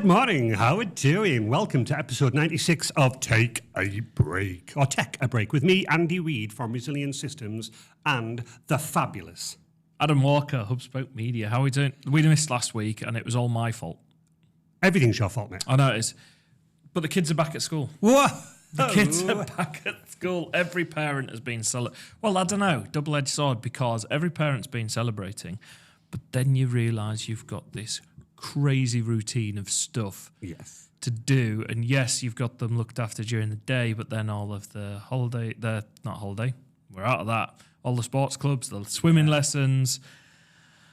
Good morning, how are we doing? Welcome to episode 96 of Take a Break, or Tech a Break, with me, Andy Reid from Resilient Systems, and the fabulous Adam Walker, Hubspoke Media. How are we doing? We missed last week, and it was all my fault. Everything's your fault, mate. I know it is. But the kids are back at school. What? The kids are back at school. Every parent has been well, I don't know, double-edged sword, because every parent's been celebrating, but then you realise you've got this crazy routine of stuff to do, and yes, you've got them looked after during the day, but then all of the we're out of that, all the sports clubs, the swimming lessons,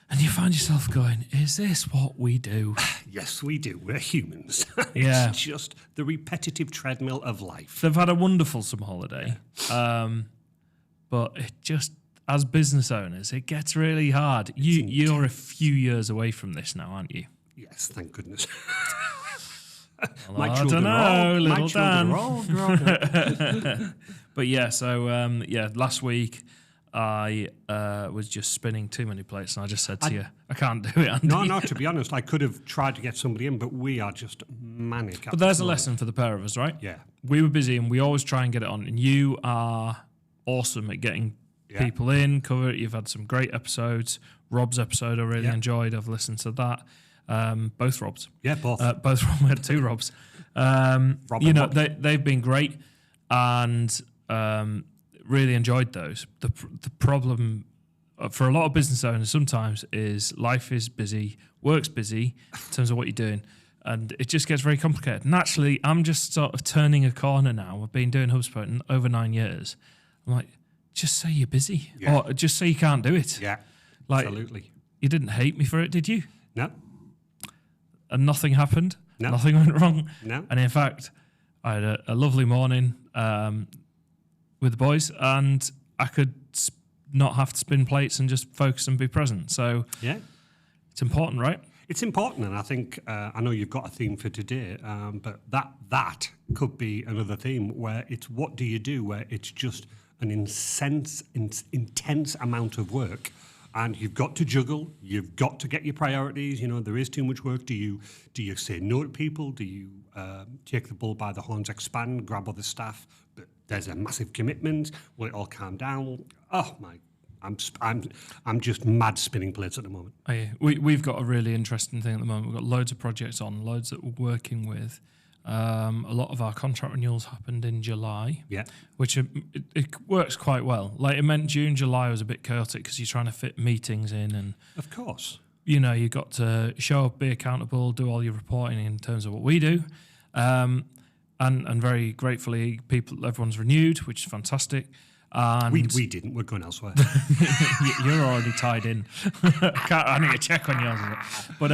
and you find yourself going, is this what we do? Yes, we do. We're humans. Yeah. It's just the repetitive treadmill of life. They've had a wonderful summer holiday, but it just, as business owners, it gets really hard. You're a few years away from this now, aren't you? Yes, thank goodness. Well, I don't know, little Dan. Are all grown up. But yeah, so last week I was just spinning too many plates, and I just said to you, I can't do it, Andy. No, to be honest, I could have tried to get somebody in, but we are just manic. But there's a lesson for the pair of us, right? Yeah. We were busy, and we always try and get it on, and you are awesome at getting people in, cover it. You've had some great episodes. Rob's episode I really enjoyed. I've listened to that. Both Robs. Yeah, both. Both Robs. We had two Robs. They've been great, and really enjoyed those. The problem for a lot of business owners sometimes is life is busy, work's busy in terms of what you're doing, and it just gets very complicated. Naturally, I'm just sort of turning a corner now. I've been doing Hubspoke over 9 years. I'm like, just say you're busy, or just say you can't do it. Yeah, like, absolutely. You didn't hate me for it, did you? No. And nothing happened. No. Nothing went wrong. No. And in fact, I had a lovely morning with the boys, and I could not have to spin plates and just focus and be present. So it's important, right? It's important, and I think I know you've got a theme for today, but that could be another theme where it's what do you do, where it's just an intense amount of work. And you've got to juggle. You've got to get your priorities. You know, there is too much work. Do you say no to people? Do you take the bull by the horns, expand, grab other staff? But there's a massive commitment. Will it all calm down? Oh my! I'm just mad spinning plates at the moment. Oh, yeah. We've got a really interesting thing at the moment. We've got loads of projects on, loads that we're working with. A lot of our contract renewals happened in July, which it works quite well. Like, it meant June, July was a bit chaotic because you're trying to fit meetings in, and of course, you got to show up, be accountable, do all your reporting in terms of what we do, and very gratefully, everyone's renewed, which is fantastic. And we didn't. We're going elsewhere. You're already tied in. I need to check on yours, but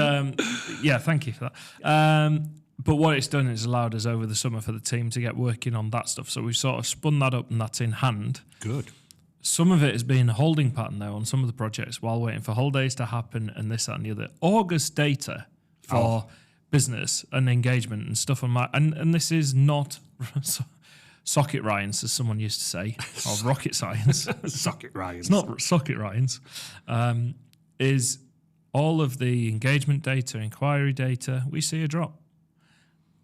thank you for that. But what it's done is allowed us over the summer for the team to get working on that stuff. So we've sort of spun that up, and that's in hand. Good. Some of it has been a holding pattern, though, on some of the projects while waiting for holidays to happen and this, that, and the other. August data for business and engagement and stuff on my... And this is not socket Ryans, as someone used to say, or rocket science. Socket Ryans. It's not socket Ryans. Is all of the engagement data, inquiry data, we see a drop.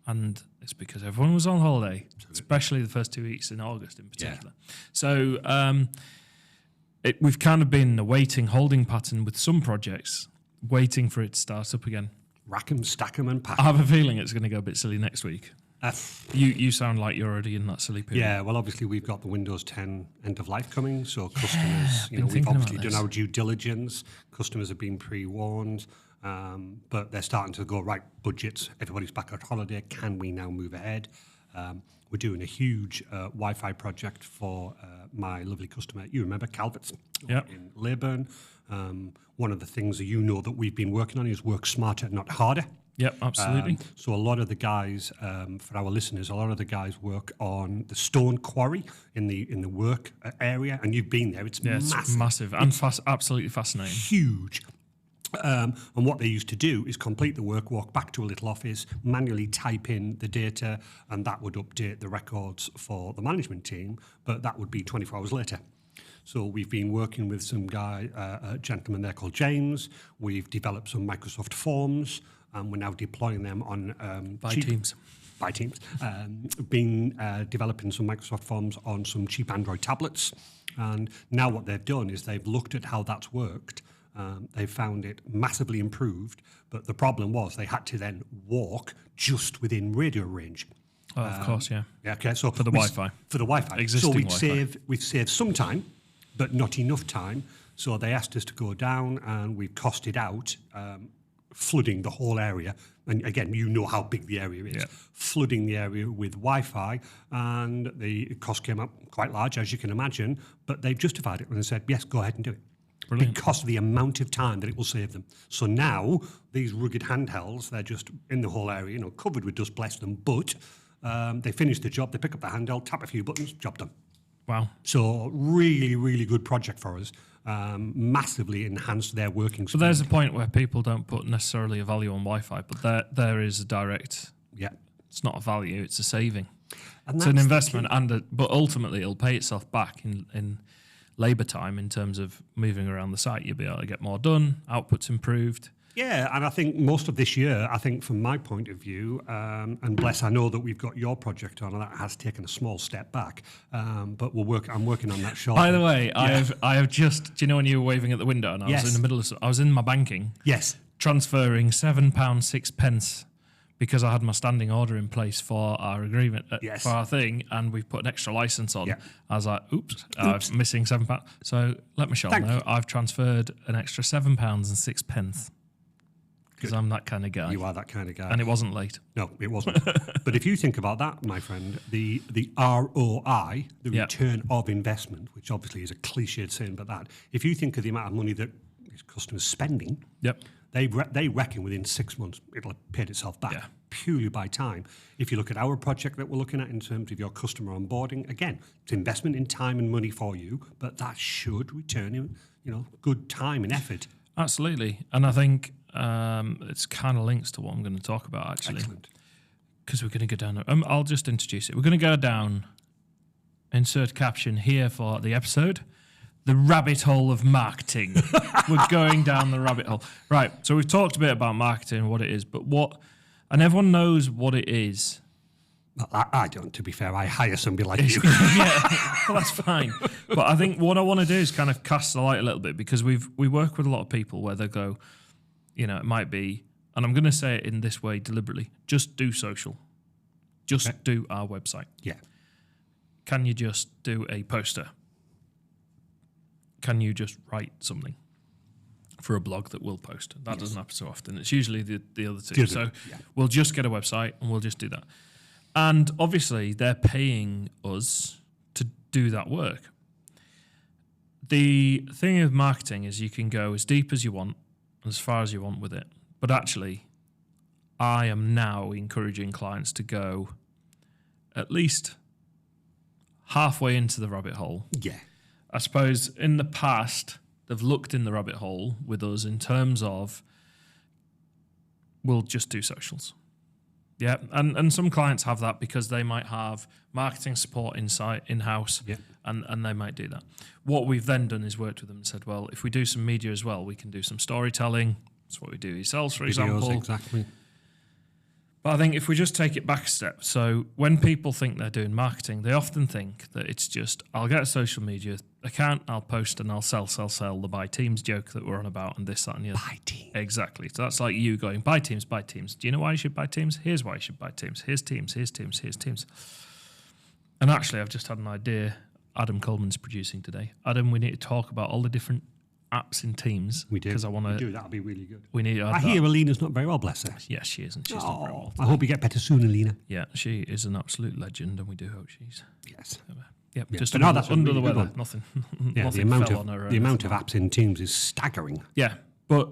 And it's because everyone was on holiday, especially the first 2 weeks in August in particular. Yeah. So we've kind of been in a waiting, holding pattern with some projects, waiting for it to start up again. Rack 'em, stack 'em, and pack 'em. I have a feeling it's going to go a bit silly next week. You sound like you're already in that silly period. Yeah, well, obviously we've got the Windows 10 end of life coming, so customers, we've obviously done our due diligence. Customers have been pre-warned. But they're starting to go, right, budgets, everybody's back on holiday, can we now move ahead? We're doing a huge Wi-Fi project for my lovely customer, you remember, Calvert's in Leyburn. One of the things that we've been working on is work smarter, not harder. Yep, absolutely. So a lot of the guys, for our listeners, work on the stone quarry in the work area, and you've been there, it's massive. It's massive and absolutely fascinating. Huge. And what they used to do is complete the work, walk back to a little office, manually type in the data, and that would update the records for the management team, but that would be 24 hours later. So we've been working with some guy, a gentleman there called James. We've developed some Microsoft Forms and we're now deploying them on By cheap, Teams. by Teams, been developing some Microsoft Forms on some cheap Android tablets. And now what they've done is they've looked at how that's worked. They found it massively improved, but the problem was they had to then walk just within radio range. Oh, of course, yeah. Yeah, okay. So For the Wi-Fi. For the Wi-Fi. Existing so Wi-Fi. we've saved some time, but not enough time. So they asked us to go down, and we've costed out flooding the whole area. And again, you know how big the area is. Yeah. Flooding the area with Wi-Fi, and the cost came up quite large, as you can imagine. But they've justified it and they said, yes, go ahead and do it. Brilliant. Because of the amount of time that it will save them. So now these rugged handhelds, they're just in the whole area, covered with dust, bless them. But they finish the job, they pick up the handheld, tap a few buttons, job done. Wow. So really, really good project for us. Massively enhanced their working So speed. there's a point where people don't put necessarily a value on Wi-Fi, but there is a direct. Yeah. It's not a value; it's a saving. And It's an investment, but ultimately it'll pay itself back in labour time in terms of moving around the site. You'll be able to get more done, output's improved. Yeah, and I think most of this year, I think from my point of view, and bless, I know that we've got your project on, and that has taken a small step back. But I'm working on that shortly. By the way, I have just. Do you know when you were waving at the window and I Yes. was in the middle of? I was in my banking, Yes. transferring £7.06 because I had my standing order in place for our agreement, Yes. for our thing, and we've put an extra license on. Yeah. I was like, oops. I'm missing £7. So let Michelle Thank know you. I've transferred an extra £7.06 because I'm that kind of guy. You are that kind of guy. And it wasn't late. No, it wasn't. But if you think about that, my friend, the ROI, the Yeah. return of investment, which obviously is a cliched saying, but that, if you think of the amount of money that customers spending, Yep. they reckon within 6 months it'll have paid itself back Yeah. purely by time. If you look at our project that we're looking at in terms of your customer onboarding, again, it's investment in time and money for you, but that should return in, good time and effort. Absolutely. And I think it's kind of links to what I'm going to talk about, actually. Excellent. Because we're going to go down. I'll just introduce it. We're going to go down, insert caption here for the episode, the rabbit hole of marketing. We're going down the rabbit hole. Right. So we've talked a bit about marketing and what it is, but and everyone knows what it is. Well, I don't, to be fair. I hire somebody like you. Yeah, well, that's fine. But I think what I want to do is kind of cast the light a little bit because we work with a lot of people where they go, it might be, and I'm going to say it in this way deliberately, just do social. Just do our website. Yeah. Can you just do a poster? Can you just write something for a blog that we'll post? That doesn't happen so often. It's usually the other two. So we'll just get a website and we'll just do that. And obviously they're paying us to do that work. The thing with marketing is you can go as deep as you want, as far as you want with it. But actually, I am now encouraging clients to go at least halfway into the rabbit hole. Yeah. I suppose in the past, they've looked in the rabbit hole with us in terms of, we'll just do socials. Yeah, and some clients have that because they might have marketing support in-house, Yeah. and they might do that. What we've then done is worked with them and said, well, if we do some media as well, we can do some storytelling. That's what we do yourselves, for Videos, example. exactly. But I think if we just take it back a step, so when people think they're doing marketing, they often think that it's just, I'll get a social media account, I'll post and I'll sell, the buy teams joke that we're on about and this, that and the other. Buy teams. Exactly. So that's like you going, buy teams, buy teams. Do you know why you should buy teams? Here's why you should buy teams. Here's teams, here's teams, here's teams. And actually, I've just had an idea Adam Coleman's producing today. Adam, we need to talk about all the different apps in Teams. We do. Because I want We to. do. That'll be really good. We need to add I that. hear Alina's not very well, bless her. Yes, she isn't. She's not very well. I hope you get better soon, Alina. Yeah, she is an absolute legend, and we do hope she's. Yes. Yep, Yeah. just But no, under, that's a under really the good weather. one. Nothing. Yeah, nothing fell on her. or the amount of anything. apps in Teams is staggering. Yeah, but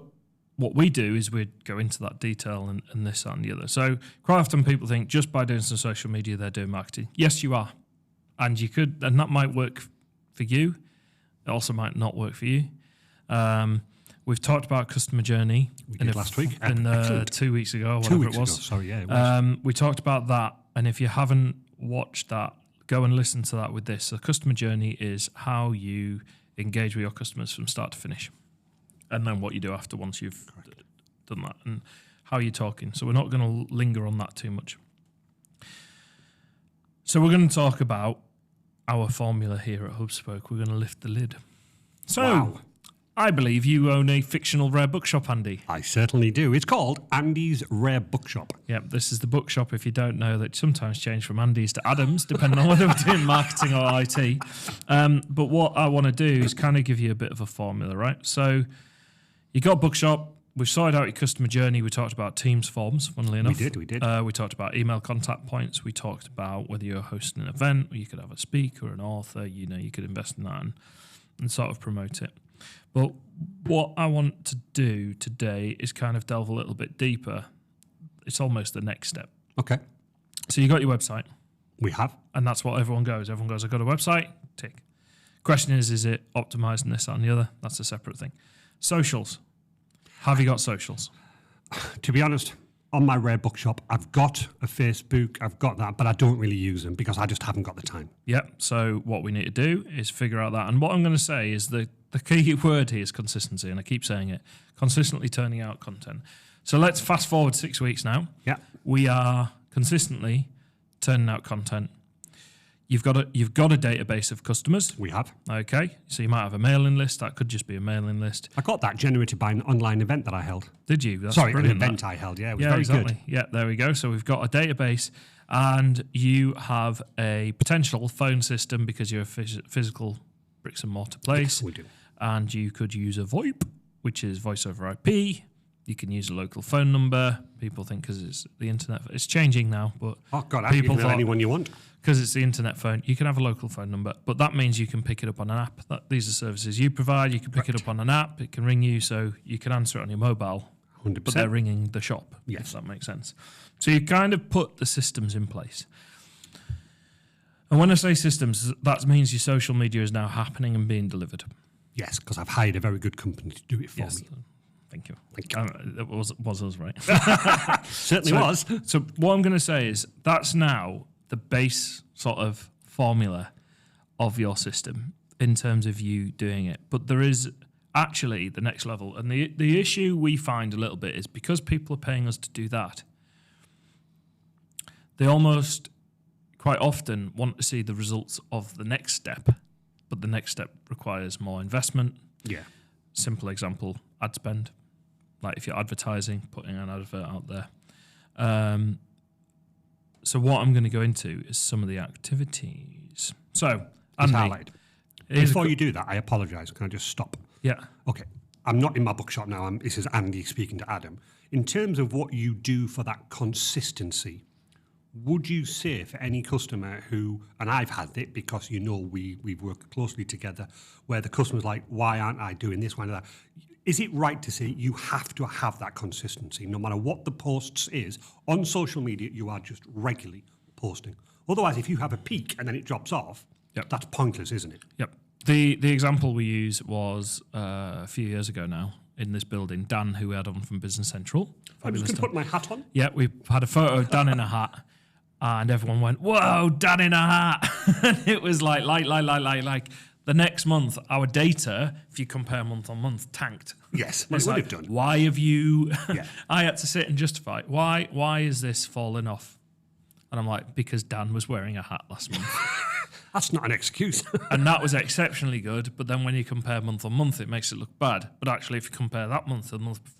what we do is we go into that detail and this, that, and the other. So quite often people think just by doing some social media they're doing marketing. Yes, you are, and you could, and that might work for you. It also might not work for you. We've talked about customer journey. We did last week. Excellent. 2 weeks ago, or 2 whatever weeks it was. ago. Sorry, yeah, it was. We talked about that, and if you haven't watched that, go and listen to that with this. So customer journey is how you engage with your customers from start to finish, and then what you do after once you've done that, and how you're talking. So we're not going to linger on that too much. So we're going to talk about our formula here at Hubspoke. We're going to lift the lid. So Wow. I believe you own a fictional rare bookshop, Andy. I certainly do. It's called Andy's Rare Bookshop. Yep, this is the bookshop, if you don't know, that sometimes change from Andy's to Adam's, depending on whether we're doing marketing or IT. But what I want to do is kind of give you a bit of a formula, right? So you got a bookshop. We've sorted out your customer journey. We talked about Teams forms, funnily enough. We did. We talked about email contact points. We talked about whether you're hosting an event, or you could have a speaker or an author. You know, you could invest in that and sort of promote it. But what I want to do today is kind of delve a little bit deeper. It's almost the next step. Okay. So you got your website, We have. and that's what everyone goes. Everyone goes, I've got a website, tick. Question is it optimized and this, that, and the other? That's a separate thing. Socials. Have you got socials? To be honest, on my Rare Bookshop, I've got a Facebook, I've got that, but I don't really use them because I just haven't got the time. Yep. So what we need to do is figure out that. And what I'm going to say is the key word here is consistency, and I keep saying it, consistently turning out content. So let's fast forward 6 weeks now. Yeah. We are consistently turning out content. You've got a database of customers. We have. Okay. So you might have a mailing list. That could just be a mailing list. I got that generated by an online event that I held. Did you? That's Sorry, an brilliant, event that. I held. Yeah, it was very exactly. good. Yeah, there we go. So we've got a database, and you have a potential phone system because you're a physical bricks and mortar place. Yes, we do. And you could use a VoIP, which is voice over IP. You can use a local phone number. People think because it's the internet, it's changing now, but Oh, God, you can tell anyone you want. because it's the internet phone, you can have a local phone number, but that means you can pick it up on an app. These are services you provide. You can pick it up on an app. It can ring you, so you can answer it on your mobile, 100%. but they're ringing the shop, Yes. if that makes sense. So you kind of put the systems in place. And when I say systems, that means your social media is now happening and being delivered. Yes, because I've hired a very good company to do it for Yes. me. Thank you. Thank you. It was us, right? Certainly So- was. So what I'm going to say is that's now the base sort of formula of your system in terms of you doing it. But there is actually the next level. And the issue we find a little bit is because people are paying us to do that, they almost quite often want to see the results of the next step. But the next step requires more investment. Yeah. Simple example, ad spend. Like if you're advertising, putting an advert out there. So what I'm going to go into is some of the activities. So, It's Andy, highlighted. here's Before you do that, I apologise. Can I just stop? yeah, Okay. I'm not in my bookshop now. This is Andy speaking to Adam. In terms of what you do for that consistency, would you say for any customer who, and I've had it because you know we've worked closely together, where the customer's like, why aren't I doing this, why not that? Is it right to say you have to have that consistency, no matter what the posts is, on social media, you are just regularly posting? Otherwise, if you have a peak and then it drops off, Yep. that's pointless, isn't it? yep. The example we use was a few years ago now in this building. Dan, who we had on from Business Central. I'm just going to put my hat on. Yeah, we had a photo of Dan in a hat, and everyone went, "Whoa, Dan in a hat!" And it was like. The next month, our data, if you compare month on month, tanked. Yes, It's it would like, have done. why have you? Yeah. I had to sit and justify it. Why is this falling off? And I'm like, because Dan was wearing a hat last month, That's not an excuse. and that was exceptionally good. But then when you compare month on month, it makes it look bad. But actually, if you compare that month to the month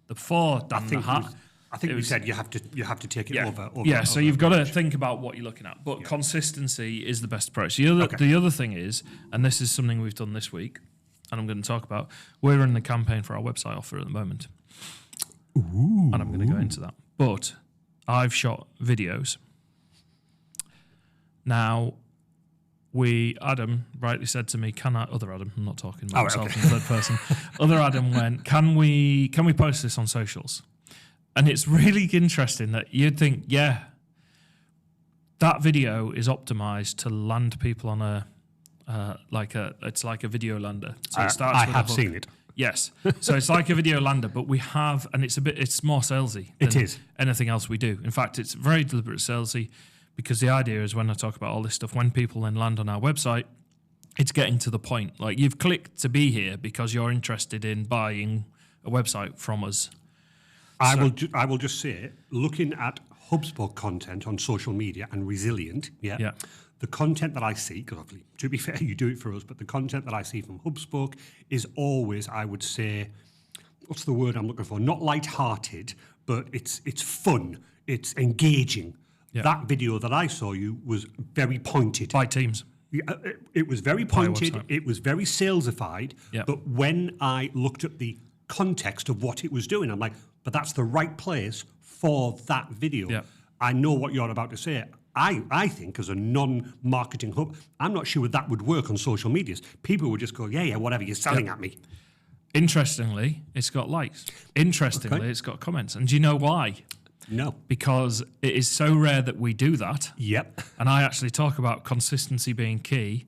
before Dan in the hat. I think it we was- said you have to take it over. Yeah, so over you've got to average. think about what you're looking at. But consistency is the best approach. The other thing is, and this is something we've done this week, and I'm going to talk about, we're running a campaign for our website offer at the moment. Ooh. And I'm going to go into that. But I've shot videos. Now, Adam rightly said to me, other Adam, I'm not talking about myself in third person. Other Adam went, can we post this on socials? And it's really interesting that you'd think, yeah, that video is optimized to land people on it's like a video lander. So it starts I with have a hook. seen it. Yes. So it's like a video lander, but we have, and it's more salesy It than is. anything else we do. In fact, it's very deliberate salesy because the idea is when I talk about all this stuff, when people then land on our website, it's getting to the point. Like you've clicked to be here because you're interested in buying a website from us. I will just say, looking at Hubspoke content on social media and Resilient, Yeah. the content that I see, because to be fair, you do it for us, but the content that I see from Hubspoke is always, I would say, what's the word I'm looking for? Not light-hearted, but it's fun, it's engaging. Yeah. That video that I saw you was very pointed. By teams. Yeah, it was very pointed. It was very salesified. Yeah. But when I looked at the context of what it was doing, I'm like, but that's the right place for that video. Yeah. I know what you're about to say. I think as a non-marketing hub, I'm not sure that would work on social medias. People would just go, yeah, whatever, you're selling at me. Interestingly, it's got likes. Interestingly, it's got comments. And do you know why? No. Because it is so rare that we do that. Yep. And I actually talk about consistency being key.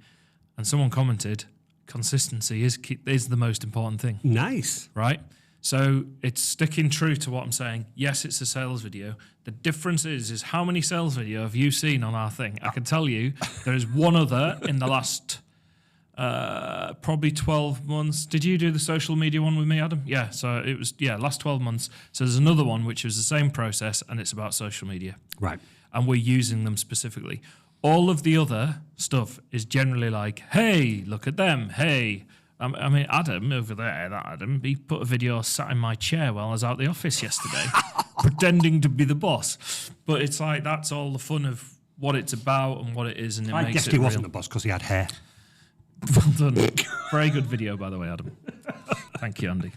And someone commented, consistency is the most important thing. Nice. Right? So it's sticking true to what I'm saying. Yes, it's a sales video. The difference is how many sales video have you seen on our thing? I can tell you there is one other in the last probably 12 months. Did you do the social media one with me, Adam? Yeah, so it was, last 12 months. So there's another one which was the same process and it's about social media. Right. And we're using them specifically. All of the other stuff is generally like, hey, look at them. Hey, I mean, Adam over there, that Adam, he put a video sat in my chair while I was out the office yesterday, pretending to be the boss. But it's like, that's all the fun of what it's about and what it is. And I guessed he wasn't the boss because he had hair. Well done. Very good video, by the way, Adam. Thank you, Andy.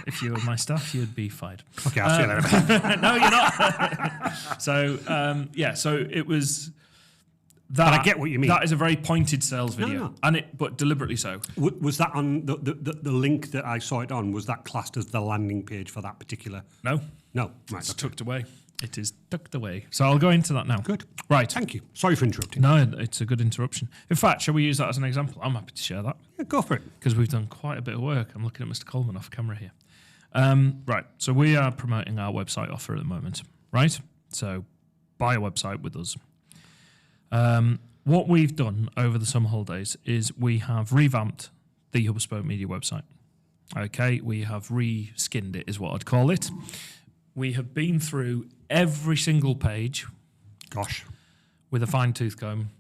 If you were my staff, you'd be fired. Okay, I'll see you later. No, you're not. So, so it was... That, but I get what you mean. That is a very pointed sales video, No. But deliberately so. Was that on the link that I saw it on? Was that classed as the landing page for that particular? No, Right, it's tucked away. It is tucked away. So I'll go into that now. Good. Right. Thank you. Sorry for interrupting. No, it's a good interruption. In fact, shall we use that as an example? I'm happy to share that. Yeah, go for it. Because we've done quite a bit of work. I'm looking at Mr. Coleman off camera here. Right. So we are promoting our website offer at the moment. Right. So buy a website with us. What we've done over the summer holidays is we have revamped the Hubspoke Media website. Okay, we have re-skinned it, is what I'd call it. We have been through every single page, with a fine-tooth comb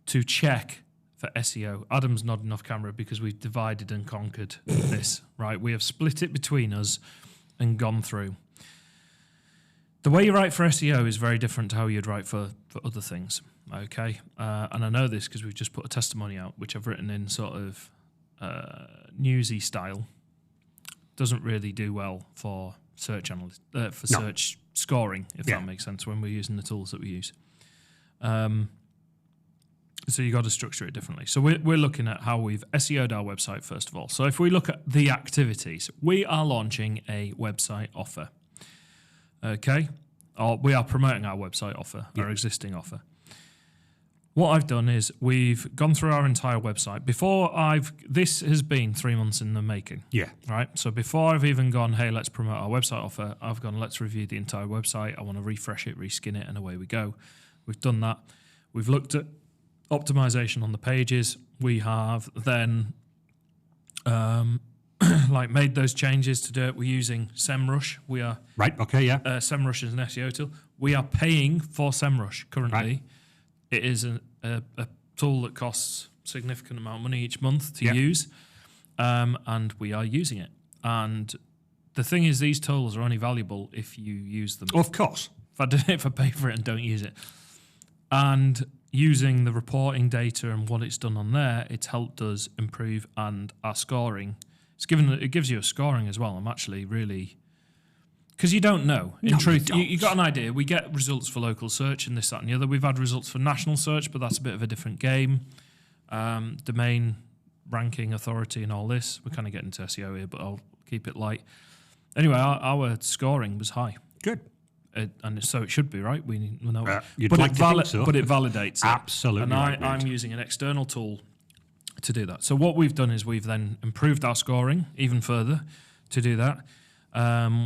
to check for SEO. Adam's nodding off camera because we've divided and conquered this. Right, we have split it between us and gone through. The way you write for SEO is very different to how you'd write for other things. Okay, and I know this because we've just put a testimony out, which I've written in sort of newsy style. Doesn't really do well for search search scoring, if that makes sense, when we're using the tools that we use. So you got to structure it differently. So we're looking at how we've SEO'd our website first of all. So if we look at the activities, we are launching a website offer. Okay, or we are promoting our website offer, our existing offer. What I've done is we've gone through our entire website. This has been 3 months in the making. Yeah. Right? So before I've even gone, hey, let's promote our website offer, I've gone, let's review the entire website. I want to refresh it, reskin it, and away we go. We've done that. We've looked at optimization on the pages. We have then made those changes to do it. We're using SEMrush. We are... Right, okay, yeah. SEMrush is an SEO tool. We are paying for SEMrush currently. Right. It is a tool that costs a significant amount of money each month to use, and we are using it. And the thing is, these tools are only valuable if you use them. Of course. If I pay for it and don't use it. And using the reporting data and what it's done on there, it's helped us improve and our scoring. It gives you a scoring as well. I'm actually really... Because you don't know. In truth, you got an idea. We get results for local search and this, that, and the other. We've had results for national search, but that's a bit of a different game. Domain ranking authority and all this. We're kind of getting to SEO here, but I'll keep it light. Anyway, our scoring was high. Good. And so it should be, right? We know. But it validates it. Absolutely. And I'm using an external tool to do that. So what we've done is we've then improved our scoring even further to do that.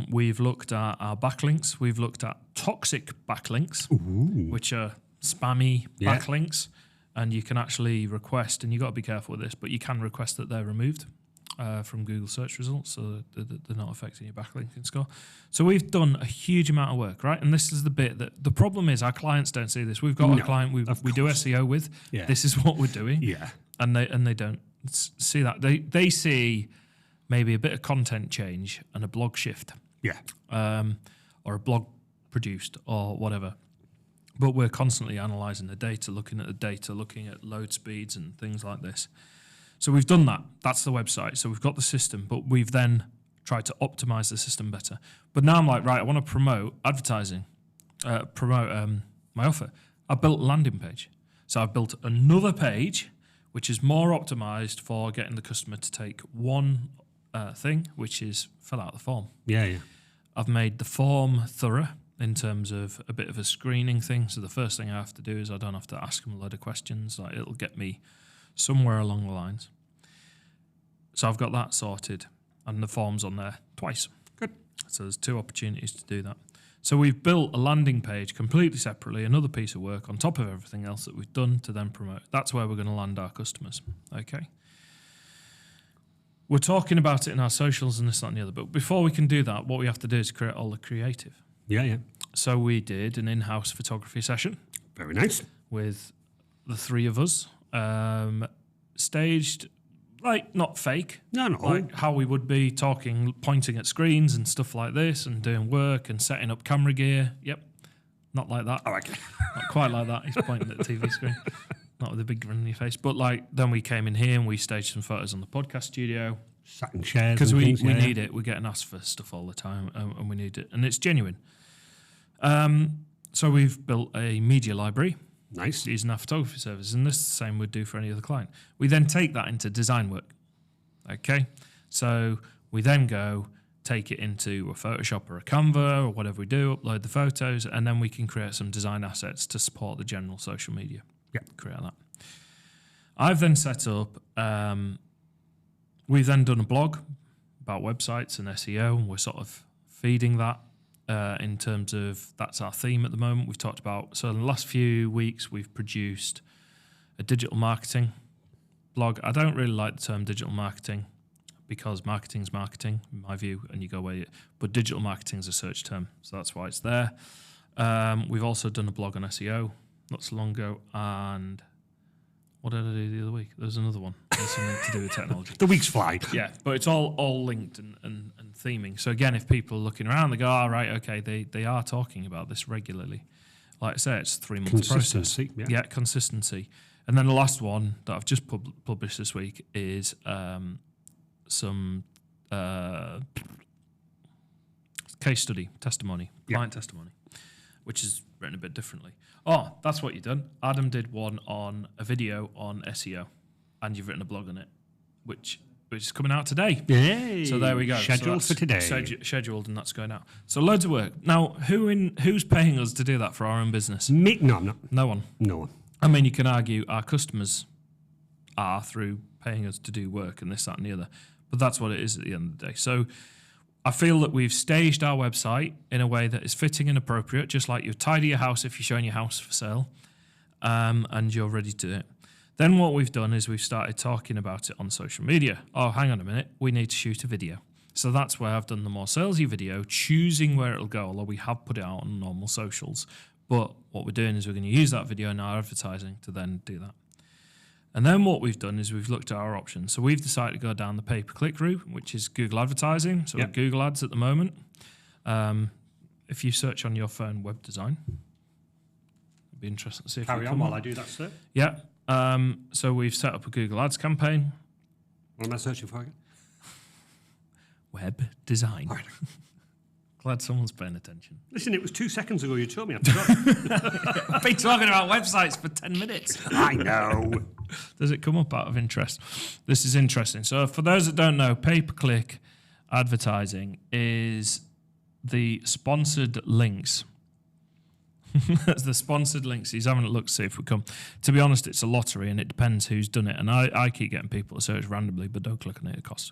We've looked at our backlinks. We've looked at toxic backlinks, which are spammy backlinks. And you can actually request, and you've got to be careful with this, but you can request that they're removed. from Google search results, so they're not affecting your backlinking score. So we've done a huge amount of work, right? And this is the bit that the problem is our clients don't see this. We've got a client we do SEO with. Yeah. This is what we're doing. Yeah. And they don't see that. They see maybe a bit of content change and a blog shift. Yeah. Or a blog produced or whatever. But we're constantly analysing the data, looking at the data, looking at load speeds and things like this. So we've done that. That's the website. So we've got the system, but we've then tried to optimise the system better. But now I'm like, right, I want to promote advertising, my offer. I built a landing page. So I've built another page, which is more optimised for getting the customer to take one thing, which is fill out the form. Yeah, yeah. I've made the form thorough in terms of a bit of a screening thing. So the first thing I have to do is I don't have to ask them a load of questions. Like, it'll get me somewhere along the lines. So I've got that sorted, and the form's on there twice. Good. So there's 2 opportunities to do that. So we've built a landing page completely separately, another piece of work on top of everything else that we've done to then promote. That's where we're going to land our customers. Okay. We're talking about it in our socials and this, that, and the other. But before we can do that, what we have to do is create all the creative. Yeah, yeah. So we did an in-house photography session. Very nice. With the 3 of us. Staged, like, not fake. No. Like how we would be talking, pointing at screens and stuff like this and doing work and setting up camera gear. Yep. Not like that. Oh, okay. Not quite like that. He's pointing at the TV screen. Not with a big grin on your face. But like, then we came in here and we staged some photos on the podcast studio. Sat in chairs. Because we need it. We're getting asked for stuff all the time and we need it. And it's genuine. So we've built a media library. Nice. Using our photography service. And this is the same we'd do for any other client. We then take that into design work. Okay. So we then go take it into a Photoshop or a Canva or whatever we do, upload the photos, and then we can create some design assets to support the general social media. Yeah. Create that. I've then set up, we've then done a blog about websites and SEO, and we're sort of feeding that in terms of that's our theme at the moment. We've talked about, so in the last few weeks, we've produced a digital marketing blog. I don't really like the term digital marketing because marketing's marketing, in my view, and you go away. But digital marketing is a search term, so that's why it's there. We've also done a blog on SEO not so long ago, and what did I do the other week? There was another one. There's something to do with technology. The weeks fly. Yeah, but it's all linked and theming. So again, if people are looking around, they go, "Oh, right, okay, they are talking about this regularly." Like I say, it's 3 months process. Consistency. Yeah, consistency. And then the last one that I've just published this week is some case study, testimony, client testimony, which is written a bit differently. Oh, that's what you've done. Adam did one on a video on SEO, and you've written a blog on it, which is coming out today. Yay. So there we go. Scheduled for today. Scheduled, and that's going out. So loads of work. Now, who's paying us to do that for our own business? Me? No, I'm not. No one. No one. I mean, you can argue our customers are through paying us to do work and this, that, and the other. But that's what it is at the end of the day. So I feel that we've staged our website in a way that is fitting and appropriate, just like you tidy your house if you're showing your house for sale, and you're ready to do it. Then what we've done is we've started talking about it on social media. Oh, hang on a minute. We need to shoot a video. So that's where I've done the more salesy video, choosing where it'll go, although we have put it out on normal socials. But what we're doing is we're going to use that video in our advertising to then do that. And then what we've done is we've looked at our options. So we've decided to go down the pay-per-click route, which is Google advertising. So Yep. Google ads at the moment. If you search on your phone web design, it'd be interesting to see if Carry you on come while up. I do that, sir. Yeah. So we've set up a Google ads campaign. What am I searching for again? Web design. All right. Glad someone's paying attention. Listen, it was 2 seconds ago you told me. I forgot. I've been talking about websites for 10 minutes. I know. Does it come up out of interest? This is interesting. So for those that don't know, pay-per-click advertising is the sponsored links. That's the sponsored links. He's having a look to see if we come. To be honest, it's a lottery and it depends who's done it. And I keep getting people to search randomly, but don't click on it, it costs.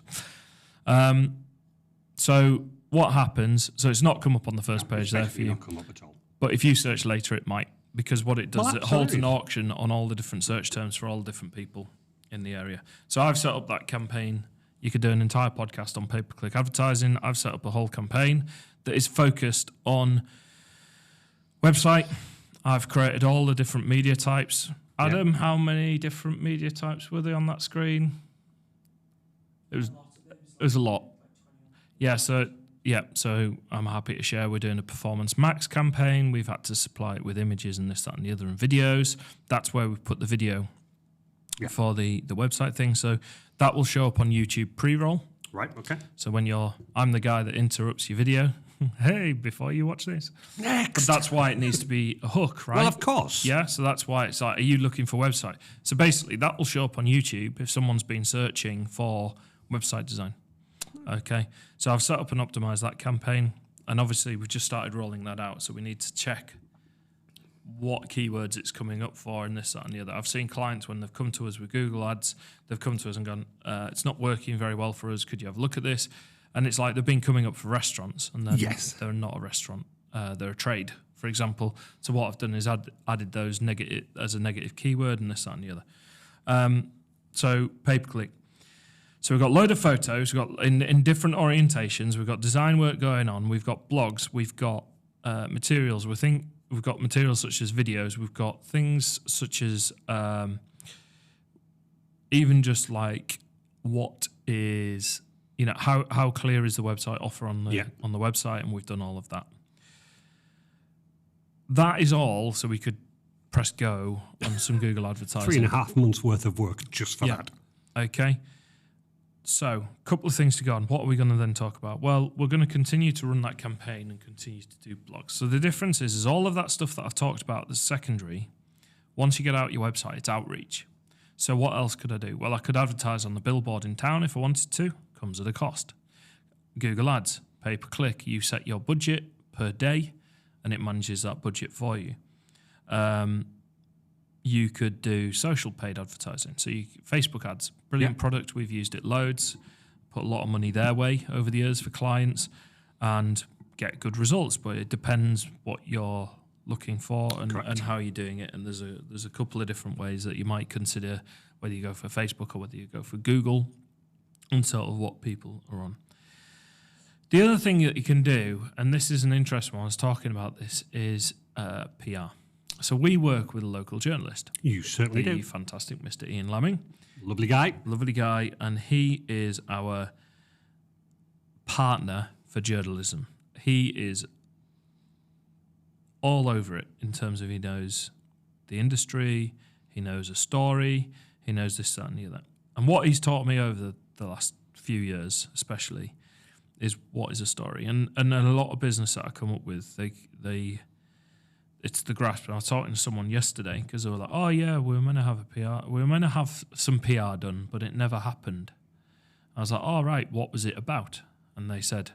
So what happens, so it's not come up on the first page there for you. Not come up at all. But if you search later, it might, because what it does, Well, it holds an absolutely. auction on all the different search terms for all the different people in the area. So I've set up that campaign You could do an entire podcast on pay-per-click advertising. I've set up a whole campaign that is focused on website. I've created all the different media types. Adam, how many different media types were there on that screen? It was a lot. Yeah, so I'm happy to share. We're doing a Performance Max campaign. We've had to supply it with images and this, that, and the other, and videos. That's where we've put the video for the website thing. So that will show up on YouTube pre-roll. Right, okay. So when I'm the guy that interrupts your video. Hey, before you watch this. Next. But that's why it needs to be a hook, right? Well, of course. Yeah, so that's why it's like, are you looking for website? So basically, that will show up on YouTube if someone's been searching for website design. Okay, so I've set up and optimized that campaign, and obviously we've just started rolling that out, so we need to check what keywords it's coming up for and this, that, and the other. I've seen clients when they've come to us with Google Ads, they've come to us and gone, it's not working very well for us, could you have a look at this? And it's like they've been coming up for restaurants, and they're not a restaurant, they're a trade, for example. So what I've done is added those negative as a negative keyword and this, that, and the other. So pay-per-click. So we've got a load of photos, we've got in different orientations, we've got design work going on, we've got blogs, we've got materials. We've got materials such as videos, we've got things such as even just like what is, how clear is the website offer on the website, and we've done all of that. That is all, so we could press go on some Google advertising. 3.5 months worth of work just for that. Okay. So, a couple of things to go on. What are we going to then talk about? Well, we're going to continue to run that campaign and continue to do blogs. So the difference is all of that stuff that I've talked about, the secondary, once you get out your website, it's outreach. So what else could I do? Well, I could advertise on the billboard in town if I wanted to. Comes at a cost. Google Ads, pay-per-click. You set your budget per day, and it manages that budget for you. You could do social paid advertising. So Facebook ads, brilliant product. We've used it loads, put a lot of money their way over the years for clients and get good results. But it depends what you're looking for and how you're doing it. And there's a couple of different ways that you might consider whether you go for Facebook or whether you go for Google and sort of what people are on. The other thing that you can do, and this is an interesting one, I was talking about this, is PR. So we work with a local journalist. You certainly do. The fantastic Mr. Ian Lamming. Lovely guy. Lovely guy. And he is our partner for journalism. He is all over it in terms of he knows the industry, he knows a story, he knows this, that, and the other. And what he's taught me over the last few years especially is what is a story. And a lot of business that I come up with, they it's the grasp. I was talking to someone yesterday because they were like, oh yeah, we were meant to have a PR. We were meant to have some PR done, but it never happened. I was like, all right, what was it about? And they said,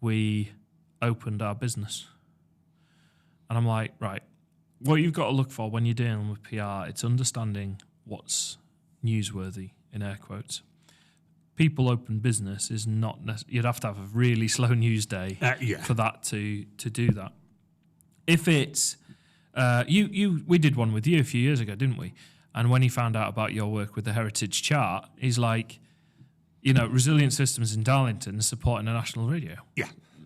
we opened our business. And I'm like, right, what you've got to look for when you're dealing with PR, it's understanding what's newsworthy, in air quotes. People open business is not you'd have to have a really slow news day for that to do that. If it's we did one with you a few years ago, didn't we? And when he found out about your work with the Heritage Chart, he's like, Resilient Systems in Darlington is supporting a national radio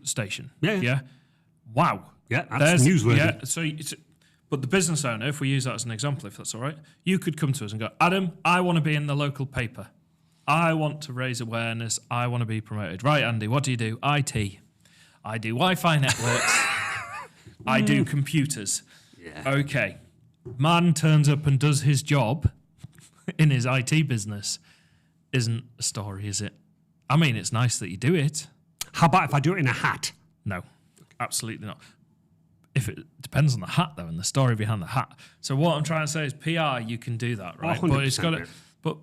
station. Yeah. Wow. Yeah, that's newsworthy. Yeah. So, but the business owner, if we use that as an example, if that's all right, you could come to us and go, Adam, I want to be in the local paper. I want to raise awareness. I want to be promoted. Right, Andy, what do you do? IT. I do Wi-Fi networks. I do computers. Yeah. Okay. Man turns up and does his job in his IT business. Isn't a story, is it? I mean, it's nice that you do it. How about if I do it in a hat? No, absolutely not. If it depends on the hat, though, and the story behind the hat. So what I'm trying to say is PR, you can do that, right? But it's got to... But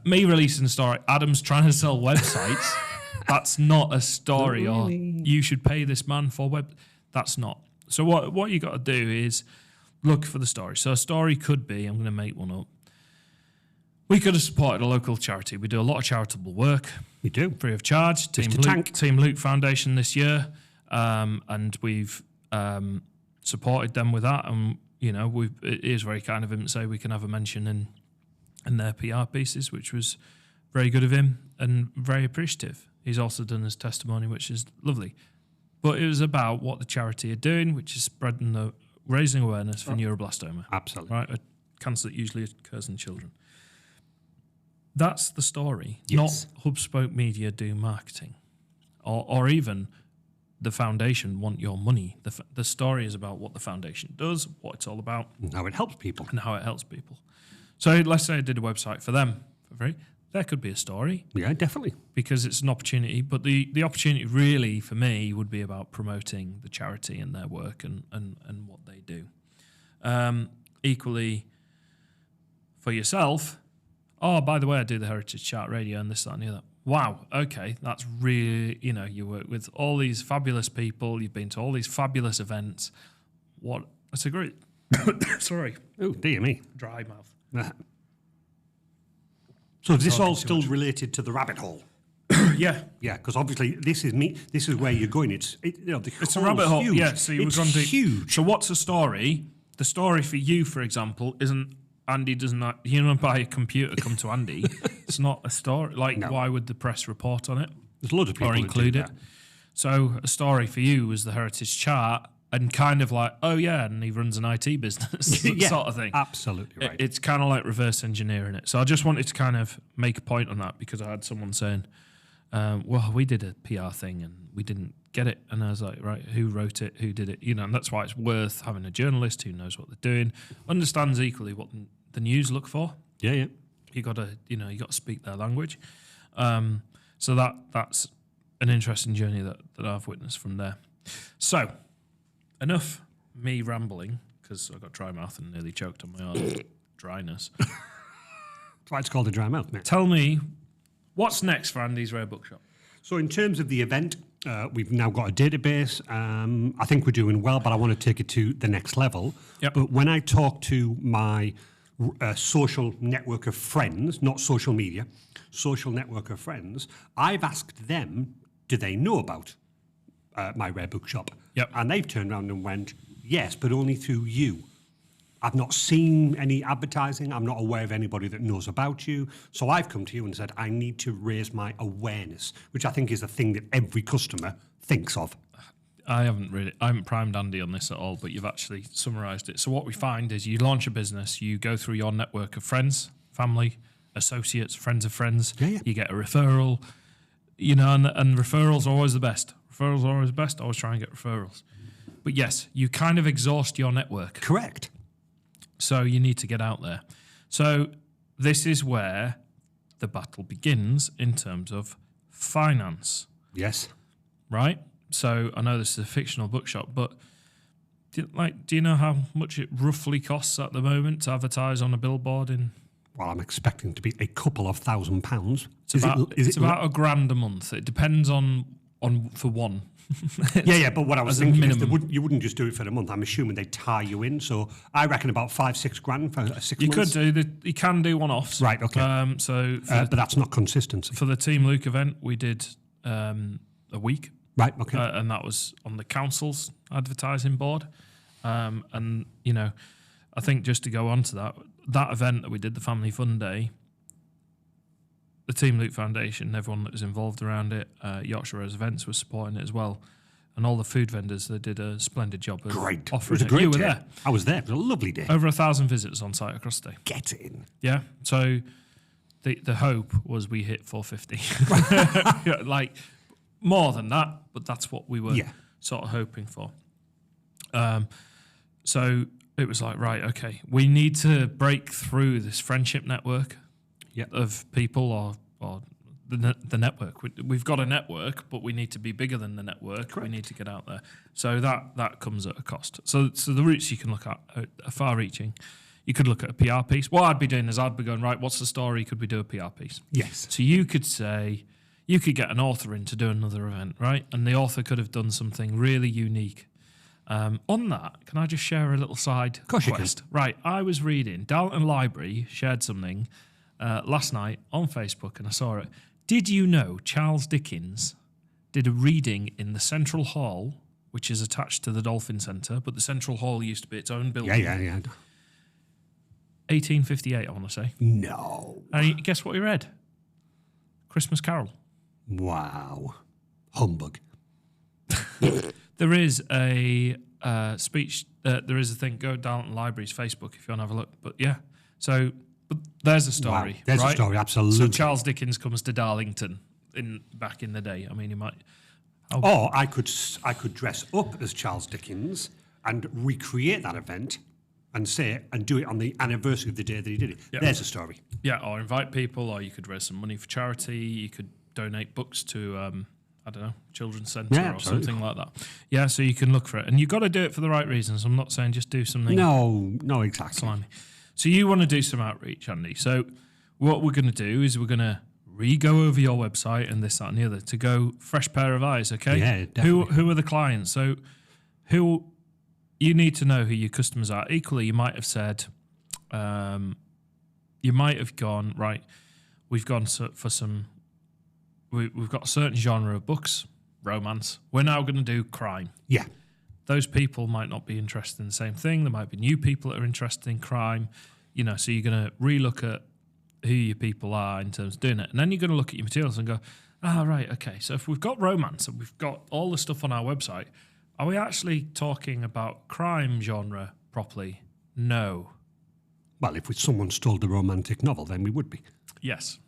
me releasing a story, Adam's trying to sell websites, that's not a story. Or you should pay this man for web... That's not. So what you got to do is look for the story. So a story could be, I'm going to make one up. We could have supported a local charity. We do a lot of charitable work. We do. Free of charge. Team Luke Foundation this year. And we've supported them with that. And, it is very kind of him to say we can have a mention in their PR pieces, which was very good of him and very appreciative. He's also done his testimony, which is lovely. But it was about what the charity are doing, which is raising awareness for neuroblastoma. Absolutely. Right? A cancer that usually occurs in children. That's the story, Yes. not Hubspoke Media do marketing. Or even the foundation want your money. The story is about what the foundation does, what it's all about, And how it helps people. and how it helps people. So let's say I did a website for them for free. There could be a story Yeah, definitely. because it's an opportunity. But the opportunity really for me would be about promoting the charity and their work and what they do. Equally, for yourself, oh, by the way, I do the Heritage Chart Radio and this, that, and the other. Wow, okay, that's really, you work with all these fabulous people, you've been to all these fabulous events. That's a great, sorry, Oh, dear me. dry mouth. So is this Talking all too still much. related to the rabbit hole? Yeah, Yeah, because obviously this is where you're going. It's it's a rabbit hole. Huge. Yeah, so it's we're going to huge. So what's the story? The story for you, for example, isn't Andy does not. You don't buy a computer, come to Andy. It's not a story. Like, No. why would the press report on it There's loads of people or that do include it? that. So a story for you was the Heritage Chart, and kind of like, oh yeah, and he runs an IT business Yeah, sort of thing. Absolutely right. It's kind of like reverse engineering it. So I just wanted to kind of make a point on that because I had someone saying, well, we did a PR thing and we didn't get it. And I was like, right, who wrote it? Who did it? And that's why it's worth having a journalist who knows what they're doing, understands equally what the news look for. Yeah. You got to, you got to speak their language. So that's an interesting journey that I've witnessed from there. So enough me rambling because I got dry mouth and nearly choked on my own dryness. That's why it's called a dry mouth, mate. Tell me, what's next for Andy's Rare Bookshop? So in terms of the event, we've now got a database. I think we're doing well, but I want to take it to the next level. Yep. But when I talk to my social network of friends, not social media, social network of friends, I've asked them, do they know about my Rare Bookshop? Yep. And they've turned around and went, yes, but only through you. I've not seen any advertising. I'm not aware of anybody that knows about you. So I've come to you and said, I need to raise my awareness, which I think is a thing that every customer thinks of. I haven't primed Andy on this at all, but you've actually summarised it. So what we find is you launch a business, you go through your network of friends, family, associates, friends of friends. Yeah. You get a referral, and referrals are always the best. Referrals are always the best. Always try and get referrals. But yes, you kind of exhaust your network. Correct. So you need to get out there. So this is where the battle begins in terms of finance, Yes. right? So I know this is a fictional bookshop, but do you know how much it roughly costs at the moment to advertise on a billboard in? Well, I'm expecting to be a couple of £1,000s. It's about £1,000 a month. It depends on for one. Yeah, but what I was As a thinking is minimum. you wouldn't just do it for a month. I'm assuming they tie you in. So I reckon about 5-6 grand for 6 You months. could do you can do one-offs. Right, okay. So But that's not consistency. for the Team Luke event, we did a week. Right, okay. And that was on the council's advertising board. And, I think just to go on to that event that we did, the Family Fun Day, the Team Luke Foundation, everyone that was involved around it, Yorkshire Rose Events was supporting it as well. And all the food vendors, they did a splendid job of Great. It offering was a it. great You were day. there. I was there. It was a lovely day. Over 1,000 visitors on site across the day. Get in. Yeah. So the hope was we hit 450. Like more than that, but that's what we were sort of hoping for. So it was like, right, okay, we need to break through this friendship network of people or the network. We've got a network, but we need to be bigger than the network. Correct. We need to get out there. So that comes at a cost. So the routes you can look at are far-reaching. You could look at a PR piece. What I'd be doing is I'd be going, right, what's the story? Could we do a PR piece? Yes. So you could say, you could get an author in to do another event, right? And the author could have done something really unique. On that, can I just share a little side course you quest? Right, I was reading, Dalton Library shared something last night on Facebook and I saw it. Did you know Charles Dickens did a reading in the Central Hall, which is attached to the Dolphin Centre, but the Central Hall used to be its own building. Yeah. 1858, I want to say. No. And guess what he read? Christmas Carol. Wow. Humbug. There is a speech. There is a thing. Go down to the library's Facebook if you want to have a look. But yeah, so but there's a story. Wow. There's right? a story, absolutely. So Charles Dickens comes to Darlington back in the day. I mean, he might. Or I could dress up as Charles Dickens and recreate that event and do it on the anniversary of the day that he did it. Yeah. There's a story. Yeah, or invite people, or you could raise some money for charity. You could donate books to I don't know, children's centre or something like that. Yeah, so you can look for it, and you've got to do it for the right reasons. I'm not saying just do something. No, exactly. Slimy. So you want to do some outreach, Andy. So what we're going to do is we're going to re-go over your website and this, that, and the other to go fresh pair of eyes. Okay. Yeah, definitely. Who are the clients? So who you need to know who your customers are. Equally, you might have said, you might have gone right. We've gone for some. We've got a certain genre of books, romance. We're now going to do crime. Yeah. Those people might not be interested in the same thing. There might be new people that are interested in crime. So you're going to relook at who your people are in terms of doing it. And then you're going to look at your materials and go, right, okay. So if we've got romance and we've got all the stuff on our website, are we actually talking about crime genre properly? No. Well, if someone stole the romantic novel, then we would be. Yes.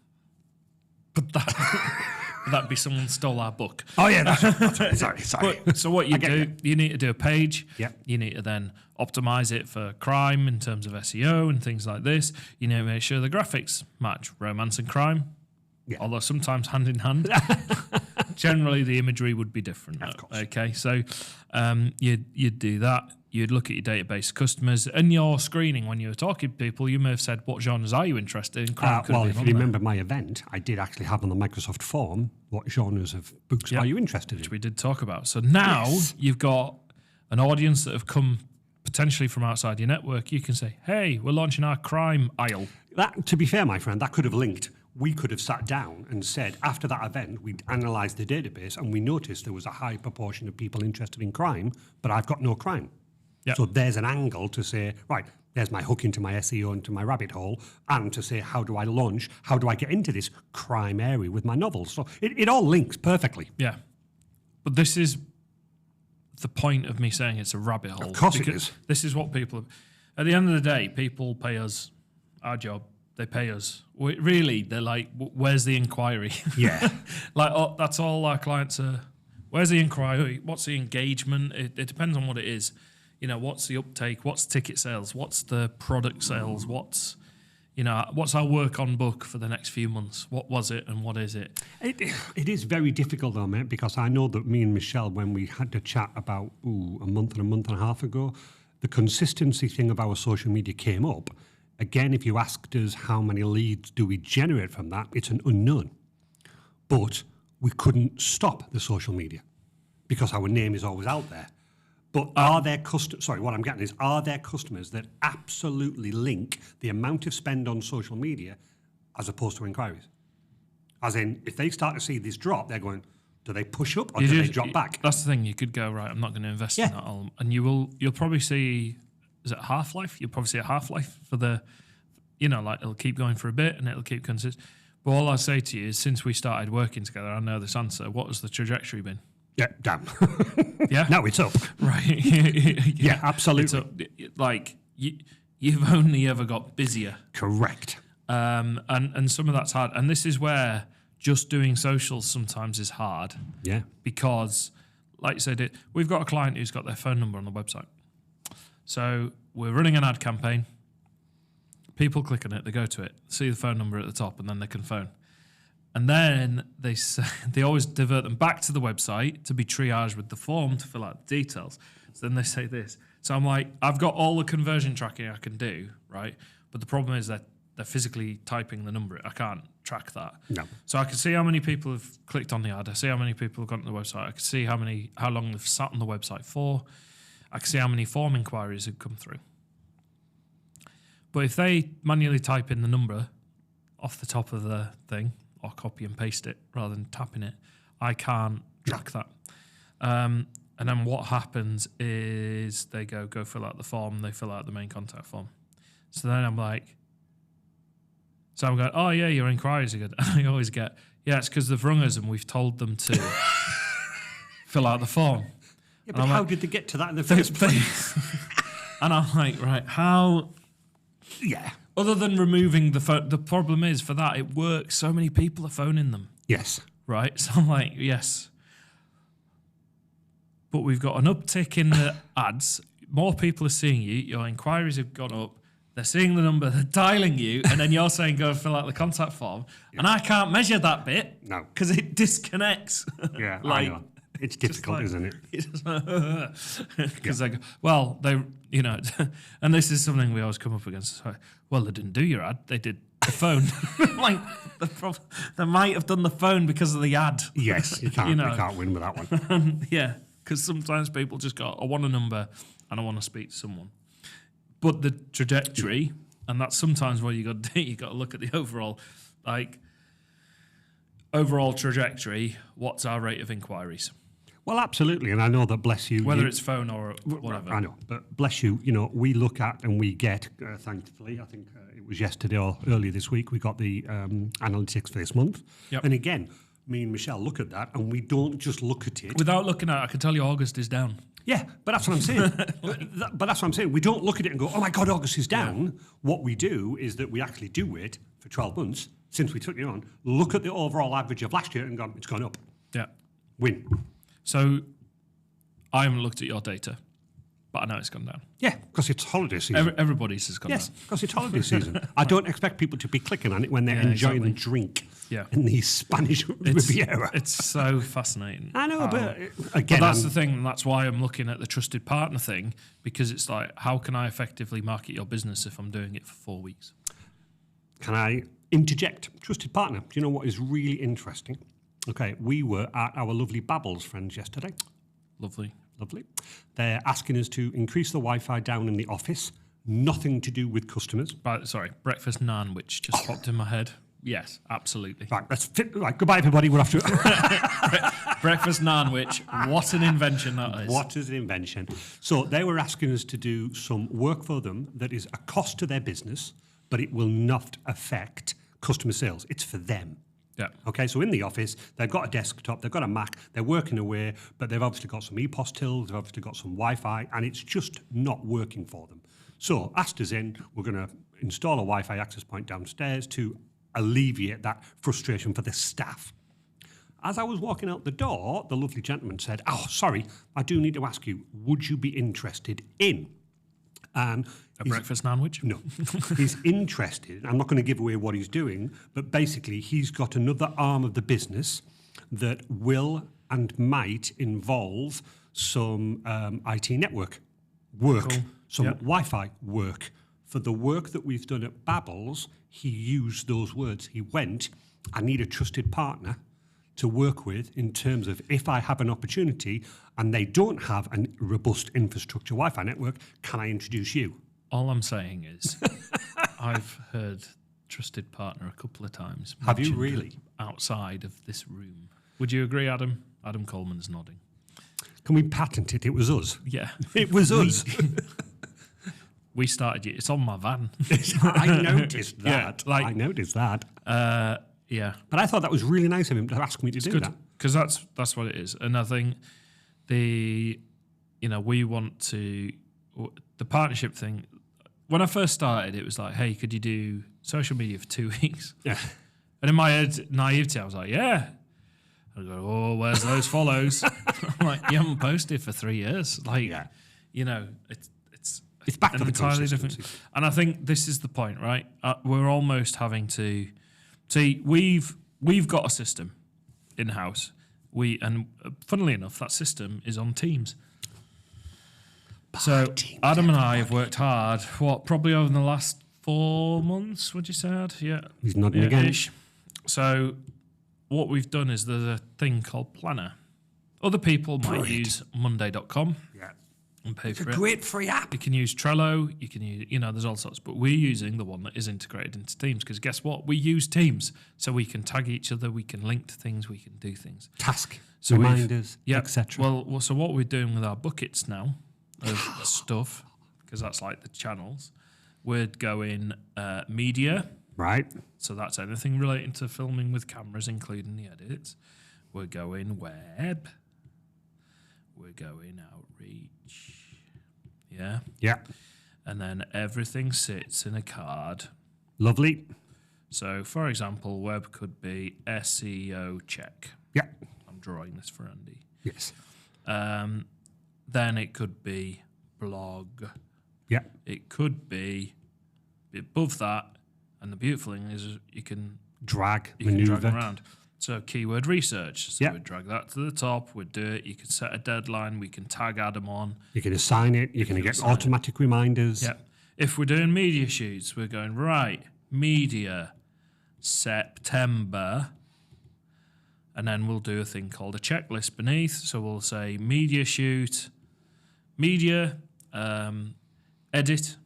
But that'd be someone stole our book. Oh, yeah, that's right. Sorry. So what you do, you need to do a page. Yep. You need to then optimize it for crime in terms of SEO and things like this. You need to make sure the graphics match romance and crime. Yeah. Although sometimes hand in hand. Generally, the imagery would be different. Of course. Okay, so you'd do that. You'd look at your database of customers and your screening. When you were talking to people, you may have said, what genres are you interested in? Crime could Well, have if been you on there. remember my event, I did actually have on the Microsoft form, what genres of books are you interested in? Which we did talk about. So now you've got an audience that have come potentially from outside your network. You can say, hey, we're launching our crime aisle. That, to be fair, my friend, that could have linked. We could have sat down and said, after that event, we'd analysed the database and we noticed there was a high proportion of people interested in crime, but I've got no crime. Yep. So there's an angle to say, right, there's my hook into my SEO, into my rabbit hole, and to say, how do I get into this crime area with my novels? So it all links perfectly. Yeah. But this is the point of me saying it's a rabbit hole. Of course it is. This is what people... At the end of the day, people pay us our job. They pay us. Really, they're like, where's the inquiry? Yeah. That's all our clients are. Where's the inquiry? What's the engagement? It depends on what it is. What's the uptake? What's ticket sales? What's the product sales? What's our work on book for the next few months? What was it and what is it? It is very difficult though, mate, because I know that me and Michelle, when we had to chat about a month and a half ago, the consistency thing of our social media came up. Again, if you asked us how many leads do we generate from that, it's an unknown. But we couldn't stop the social media because our name is always out there. But are there customers that absolutely link the amount of spend on social media as opposed to inquiries? As in, if they start to see this drop, they're going, do they push up or do they drop back? That's the thing. You could go, right, I'm not going to invest in that. And you'll probably see, is it half-life? You'll probably see a half-life for the, it'll keep going for a bit and it'll keep consistent. But all I say to you is, since we started working together, I know this answer. What has the trajectory been? Yeah, damn. Yeah? No, it's up. Right. Yeah, absolutely. It's up. You've only ever got busier. Correct. And some of that's hard. And this is where just doing socials sometimes is hard. Yeah. Because, like you said, we've got a client who's got their phone number on the website. So we're running an ad campaign. People click on it, they go to it, see the phone number at the top, and then they can phone. And then they always divert them back to the website to be triaged with the form to fill out the details. So then they say this. So I'm like, I've got all the conversion tracking I can do, right? But the problem is that they're physically typing the number. I can't track that. No. So I can see how many people have clicked on the ad. I see how many people have gone to the website. I can see how long they've sat on the website for. I can see how many form inquiries have come through. But if they manually type in the number off the top of the thing, or copy and paste it rather than tapping it, I can't track that. And then what happens is they go fill out the form, they fill out the main contact form. So then I'm like, I'm going, oh yeah, your inquiries are good. And I always get, Yeah, it's because they've rung us and we've told them to fill out the form. Yeah, but how did they get to that in the first place? And I'm like, right, how... Yeah. Other than removing the phone, the problem is for that, it works. So many people are phoning them. Yes. Right? So I'm like, yes. But we've got an uptick in the ads. More people are seeing you. Your inquiries have gone up. They're seeing the number. They're dialing you. And then you're saying, go and fill out the contact form. Yeah. And I can't measure that bit. No. Because it disconnects. Yeah, I know. It's difficult, isn't it? Because I go, well, they, you know, and this is something we always come up against. Well, they didn't do your ad. They did the phone. Like, they might have done the phone because of the ad. Yes, you can't, you can't win with that one. Yeah, because sometimes people just go, I want a number and I want to speak to someone. But the trajectory, and that's sometimes what you got to do. You got to look at the overall, like, overall trajectory. What's our rate of inquiries? Well, absolutely, and I know that, bless you... Whether it's phone or whatever. I know, but bless you, we look at and we get, thankfully, I think it was yesterday or earlier this week, we got the analytics for this month. Yep. And again, me and Michelle look at that, and we don't just look at it... Without looking at it, I can tell you August is down. Yeah, but that's what I'm saying. But that's what I'm saying. We don't look at it and go, oh my God, August is down. Yeah. What we do is that we actually do it for 12 months, since we took it on, look at the overall average of last year and go, it's gone up. Yeah. Win. So I haven't looked at your data, but I know it's gone down. Yeah, because it's holiday season. Everybody's has gone down. Yes, because it's holiday season. I don't expect people to be clicking on it when they're enjoying a drink in the Spanish Riviera. It's so fascinating. I know, but again... But that's the thing, and that's why I'm looking at the trusted partner thing, because it's like, how can I effectively market your business if I'm doing it for 4 weeks? Can I interject? Trusted partner. Do you know what is really interesting? Okay, we were at our lovely Babbles friends yesterday. Lovely. They're asking us to increase the Wi-Fi down in the office. Nothing to do with customers. Sorry, breakfast naan, which just popped in my head. Yes, absolutely. Right, right, goodbye, everybody. We'll have to... Breakfast naan-wich. What an invention that is. What is an invention. So they were asking us to do some work for them that is a cost to their business, but it will not affect customer sales. It's for them. Yeah. Okay, so in the office, they've got a desktop, they've got a Mac, they're working away, but they've obviously got some EPOS tills, they've obviously got some Wi-Fi, and it's just not working for them. So, asked us in, we're going to install a Wi-Fi access point downstairs to alleviate that frustration for the staff. As I was walking out the door, the lovely gentleman said, oh, sorry, I do need to ask you, would you be interested in... a breakfast sandwich? No. He's interested. I'm not going to give away what he's doing, but basically he's got another arm of the business that will and might involve some IT network work, some Wi-Fi work. For the work that we've done at Babbles, he used those words. He went, I need a trusted partner to work with in terms of if I have an opportunity and they don't have a robust infrastructure Wi-Fi network, can I introduce you? All I'm saying is I've heard trusted partner a couple of times. Have you really? Outside of this room. Would you agree, Adam? Adam Coleman's nodding. Can we patent it? It was us. Yeah. It was us. We started it. It's on my van. I noticed that. Yeah, I noticed that. Yeah. But I thought that was really nice of him to ask me to do that. Because that's what it is. And I think we want to, the partnership thing, when I first started, it was like, hey, could you do social media for 2 weeks? Yeah. And in my head, naivety, I was like, yeah. I go, oh, where's those follows? I'm like, you haven't posted for 3 years. Like, it's back to the entirely different. And I think this is the point, right? We're almost having to see. We've got a system in house. Funnily enough, that system is on Teams. So Adam and I have worked hard. Probably over the last 4 months? Would you say, Ad? Yeah. He's nodding again. So what we've done is there's a thing called Planner. Other people might use Monday.com. Yeah. And pay for it. It's a great free app. You can use Trello. You can use, there's all sorts. But we're using the one that is integrated into Teams because guess what? We use Teams, so we can tag each other. We can link to things. We can do things. Task, reminders, etc. Well, so what we're doing with our buckets now of stuff, because that's like the channels. We're going media, Right. So that's anything relating to filming with cameras, including the edits. We're going web. We're going outreach. Yeah. Yeah. And then everything sits in a card. Lovely. So, for example, web could be SEO check. Yeah. I'm drawing this for Andy. Yes. Then it could be blog. Yeah. It could be above that. And the beautiful thing is you can Drag, you can maneuver. drag around. So keyword research. So Yeah. we'd drag that to the top. We'd do it. You can set a deadline. We can tag Adam on. You can assign it. You can get automatic reminders. Yeah. If we're doing media shoots, we're going, right, media, September. And then we'll do a thing called a checklist beneath. So we'll say media shoot, media, edit.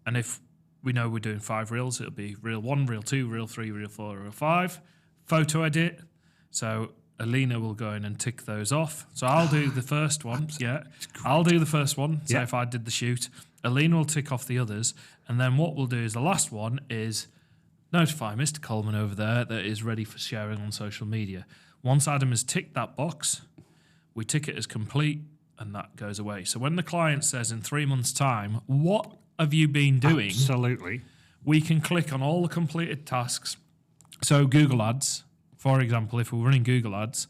And if we know we're doing 5 reels, it'll be reel 1, reel 2, reel 3, reel 4, reel 5. Photo edit. So Alina will go in and tick those off. So I'll do the first one. Yeah. I'll do the first one. So if I did the shoot, Alina will tick off the others. And then what we'll do is the last one is notify Mr. Coleman over there that is ready for sharing on social media. Once Adam has ticked that box, we tick it as complete and that goes away. So when the client says in 3 months' time, what have you been doing? Absolutely. We can click on all the completed tasks. So Google Ads, for example, if we're running Google Ads,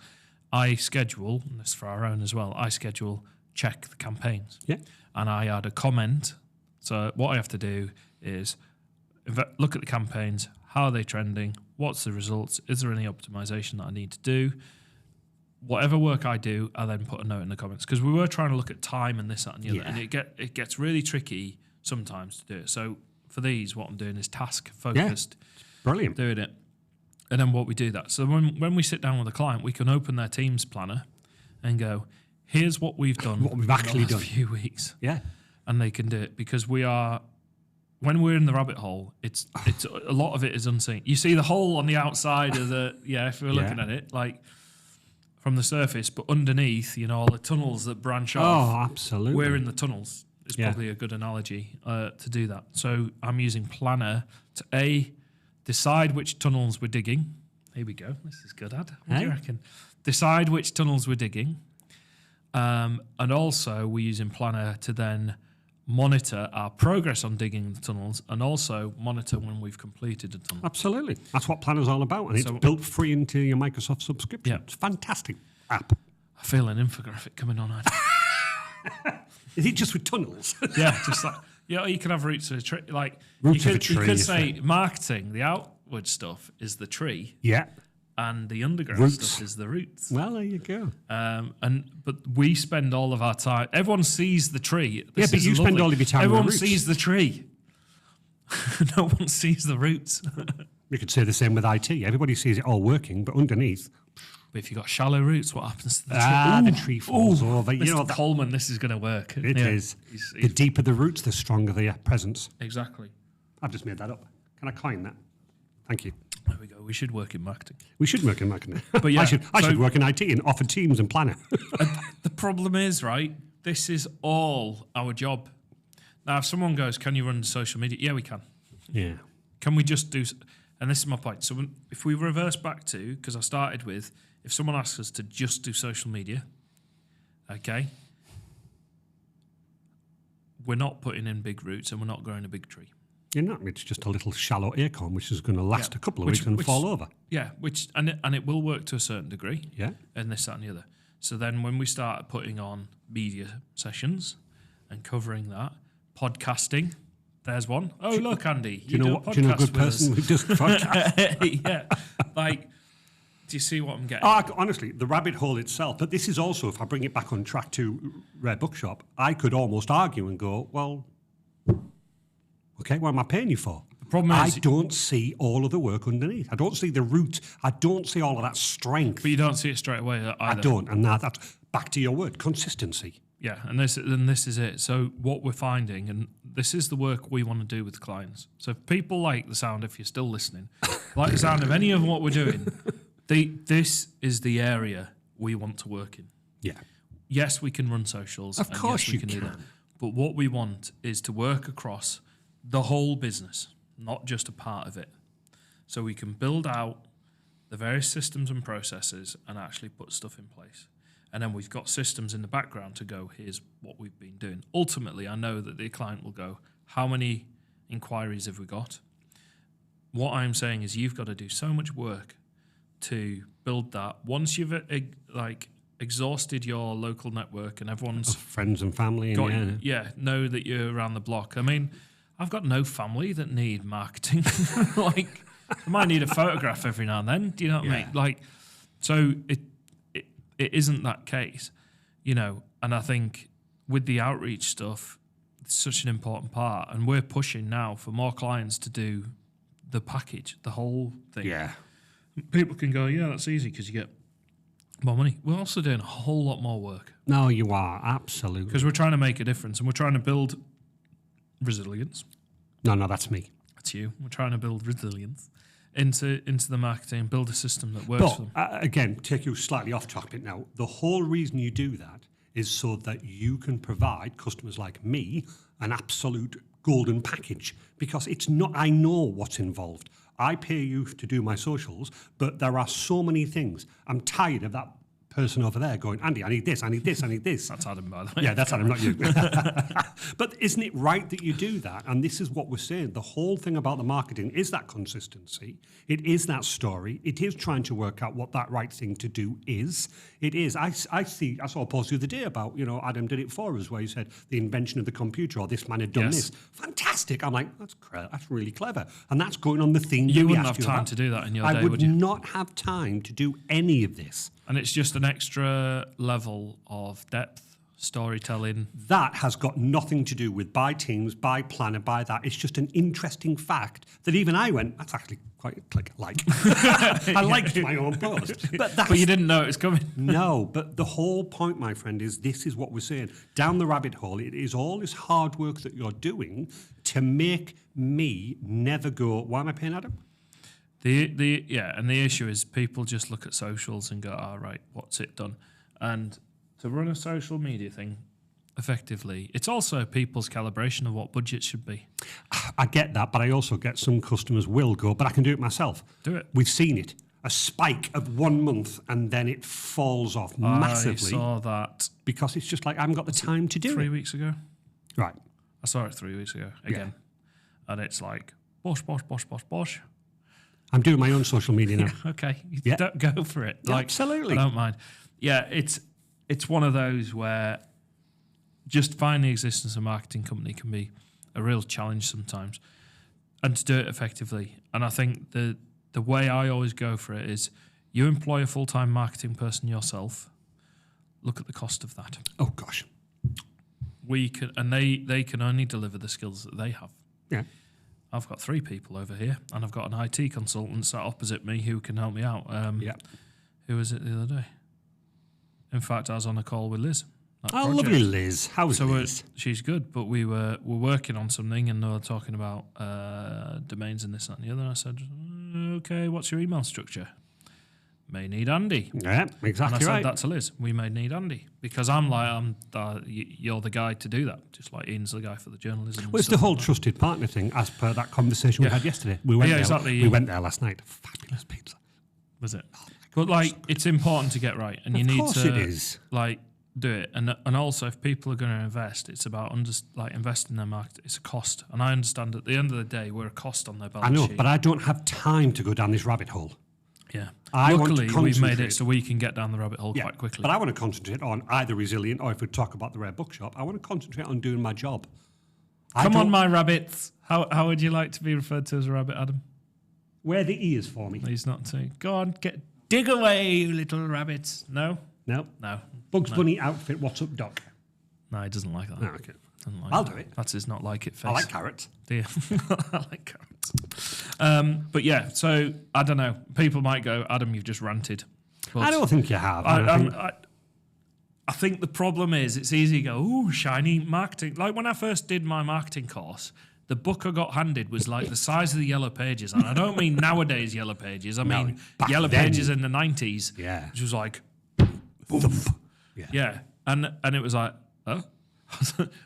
I schedule, and this is for our own as well, I schedule check the campaigns. Yeah. And I add a comment. So what I have to do is look at the campaigns, how are they trending, what's the results, is there any optimization that I need to do? Whatever work I do, I then put a note in the comments. Because we were trying to look at time and this, that, and the other, and it gets really tricky sometimes to do it. So for these, what I'm doing is task focused. Brilliant. Doing it. And then what we do that. So when we sit down with a client, we can open their Teams planner and go, here's what we've done. What we've actually done. A few weeks. Yeah. And they can do it because when we're in the rabbit hole, it's a lot of it is unseen. You see the hole on the outside of the, if we're looking at it, like from the surface, but underneath, all the tunnels that branch off. Oh, absolutely. We're in the tunnels. Is probably a good analogy to do that. So I'm using Planner to decide which tunnels we're digging. Here we go. This is good, Ad. What do you reckon? Decide which tunnels we're digging. And also we're using Planner to then monitor our progress on digging the tunnels and also monitor when we've completed a tunnel. Absolutely. That's what Planner's all about. And it's built free into your Microsoft subscription. Yeah. It's a fantastic app. I feel an infographic coming on. Is it just with tunnels? Yeah, just like, you can have roots of a tree. Like, Roots you of a could, tree, you could is say marketing, the outward stuff is the tree. Yeah. And the underground Roots. stuff is the roots. Well, there you go. But we spend all of our time. Everyone sees the tree. This but is you spend lovely. all of your time on the Everyone roots. sees the tree. No one sees the roots. You could say the same with IT. Everybody sees it all working, but underneath, But if you've got shallow roots, what happens to the tree? the tree falls over. Mr. Coleman, this is going to work. It is. The deeper the roots, the stronger the presence. Exactly. I've just made that up. Can I coin that? Thank you. There we go. We should work in marketing. We should work in marketing. But yeah, I should work in IT and offer Teams and Planner. The problem is, right, this is all our job. Now, if someone goes, can you run social media? Yeah, we can. Yeah. Can we just do... And this is my point. So if we reverse back to, because I started with, if someone asks us to just do social media, okay, we're not putting in big roots and we're not growing a big tree. You're not. It's just a little shallow acorn which is going to last a couple of weeks and fall over. Yeah, and it will work to a certain degree. Yeah. And this, that, and the other. So then when we start putting on media sessions and covering that, podcasting, there's one. Oh, look, Andy, Do you know a good person who does podcast? Yeah. Like, do you see what I'm getting? Honestly, the rabbit hole itself, but this is also, if I bring it back on track to Rare Bookshop, I could almost argue and go, well, okay, what am I paying you for? The problem is... I don't see all of the work underneath. I don't see the root. I don't see all of that strength. But you don't see it straight away either. I don't. And now that's back to your word, consistency. Yeah, and this is it. So what we're finding, and this is the work we want to do with clients. So if people like the sound, if you're still listening, like the sound of any of what we're doing, this is the area we want to work in. Yeah. Yes, we can run socials. Of course yes, we you can do that. can. But what we want is to work across the whole business, not just a part of it. So we can build out the various systems and processes and actually put stuff in place. And then we've got systems in the background to go, here's what we've been doing. Ultimately, I know that the client will go, how many inquiries have we got? What I'm saying is you've got to do so much work to build that. Once you've exhausted your local network and everyone's friends and family, got, and know that you're around the block. I mean, I've got no family that need marketing. Like, I might need a photograph every now and then. Do you know what I mean? Like, so it isn't that case, you know. And I think with the outreach stuff, it's such an important part, and we're pushing now for more clients to do the package, the whole thing. Yeah. People can go, yeah, that's easy because you get more money. We're also doing a whole lot more work. No, you are, absolutely. Because we're trying to make a difference and we're trying to build resilience. No, that's me. That's you. We're trying to build resilience into the marketing, build a system that works for them. Again, take you slightly off topic now. The whole reason you do that is so that you can provide customers like me an absolute golden package, because it's not, I know what's involved. I pay you to do my socials, but there are so many things. I'm tired of that person over there going, Andy, I need this, I need this, I need this. That's Adam, by the way. Yeah, that's Adam, not you. But isn't it right that you do that? And this is what we're saying. The whole thing about the marketing is that consistency. It is that story. It is trying to work out what that right thing to do is. It is. I saw a post the other day about, you know, Adam did it for us, where he said the invention of the computer, or this man had done this. Fantastic. I'm like, that's really clever. And that's going on the thing. You wouldn't have time to do that in your day, would you? I would not have time to do any of this. And it's just an extra level of depth, storytelling. That has got nothing to do with by teams, by planner, by that. It's just an interesting fact that even I went, that's actually quite like. I liked my own post. But you didn't know it was coming. No, but the whole point, my friend, is this is what we're saying. Down the rabbit hole, it is all this hard work that you're doing to make me never go, why am I paying Adam? And the issue is people just look at socials and go, right, what's it done? And to run a social media thing effectively, it's also people's calibration of what budget should be. I get that, but I also get some customers will go, but I can do it myself. Do it. We've seen it. A spike of 1 month and then it falls off massively. I saw that. Because it's just like, I haven't got the time to do it. 3 weeks ago. Right. I saw it 3 weeks ago again. Yeah. And it's like, bosh. I'm doing my own social media now. Okay, don't go for it. Like, absolutely, I don't mind. Yeah, it's one of those where just finding the existence of a marketing company can be a real challenge sometimes, and to do it effectively. And I think the way I always go for it is, you employ a full-time marketing person yourself. Look at the cost of that. Oh gosh, we can, and they can only deliver the skills that they have. Yeah. I've got 3 people over here, and I've got an IT consultant sat opposite me who can help me out. Who was it the other day? In fact, I was on a call with Liz. Lovely Liz. How's Liz? She's good, but we're working on something, and they were talking about domains and this, that, and the other. And I said, okay, what's your email structure? May need Andy. Yeah, exactly. And I said that to Liz. We may need Andy, because you're the guy to do that. Just like Ian's the guy for the journalism. Well, it's the whole trusted partner thing, as per that conversation we had yesterday. We went there. Exactly. We went there last night. Fabulous pizza. Was it? But like, it's important to get right, and you need to. Of course, it is. Like, do it, and also if people are going to invest, it's about investing in their market. It's a cost, and I understand at the end of the day we're a cost on their balance sheet. I know, but I don't have time to go down this rabbit hole. Yeah. Luckily, we've made it so we can get down the rabbit hole quite quickly. But I want to concentrate on either resilient, or if we talk about the Rare Bookshop, I want to concentrate on doing my job. Come on, my rabbits. How would you like to be referred to as a rabbit, Adam? Wear the ears for me. He's not saying, go on, dig away, you little rabbits. No? No. Bugs Bunny outfit, what's up, Doc? No, he doesn't like that. No, okay. I'll do it. That's his not like it face. I like carrots. Do you? I like carrots. But yeah, so I don't know. People might go, Adam, you've just ranted. But I don't think you have. I think the problem is it's easy to go, ooh, shiny marketing. Like when I first did my marketing course, the book I got handed was like the size of the Yellow Pages. And I don't mean nowadays Yellow Pages. I mean Yellow Pages in the 90s. Yeah. Which was like, boom. Yeah. And it was like, huh?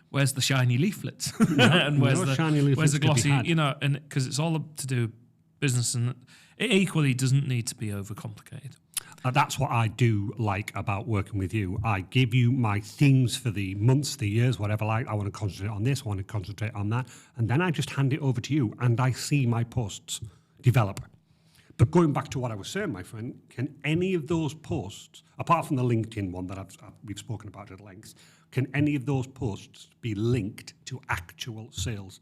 where's the shiny leaflets? And where's no the shiny leaflets where's the to be glossy? had. You know, and because it's all up to do business, and it equally doesn't need to be overcomplicated. That's what I do like about working with you. I give you my themes for the months, the years, whatever. Like, I want to concentrate on this, I want to concentrate on that. And then I just hand it over to you and I see my posts develop. But going back to what I was saying, my friend, can any of those posts, apart from the LinkedIn one that we've spoken about at length, can any of those posts be linked to actual sales?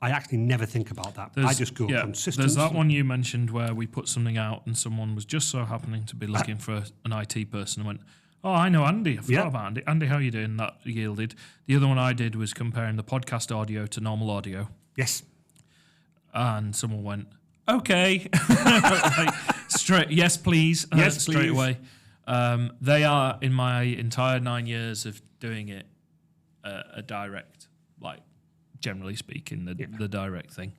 I actually never think about that. I just go consistent. There's that one you mentioned where we put something out and someone was just so happening to be looking for an IT person and went, oh, I know Andy. I forgot about Andy. Andy, how are you doing? That yielded. The other one I did was comparing the podcast audio to normal audio. Yes. And someone went, okay. Like, straight, yes, please. Yes, straight please. away. They are, in my entire 9 years of doing it, a direct, like, generally speaking, the direct thing.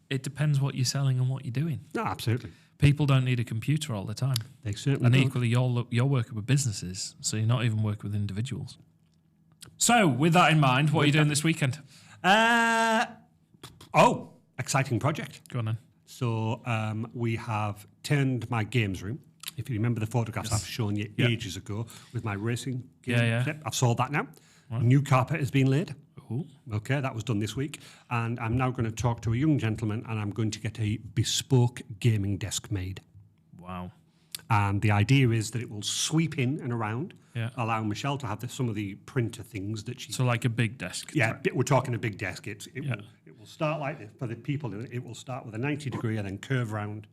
It depends what you're selling and what you're doing. No, absolutely. People don't need a computer all the time. They certainly And don't. equally, you're working with businesses, so you're not even working with individuals. So, with that in mind, what are you doing this weekend? Exciting project. Go on then. So we have turned my games room. If you remember the photographs I've shown you ages ago with my racing game clip, I've sold that now. Right. New carpet has been laid. Ooh. Okay, that was done this week. And I'm now going to talk to a young gentleman and I'm going to get a bespoke gaming desk made. Wow. And the idea is that it will sweep in and around, Yeah. allow Michelle to have some of the printer things that she... So like a big desk. Yeah, we're talking a big desk. It will start like this for the people. It will start with a 90 degree and then curve round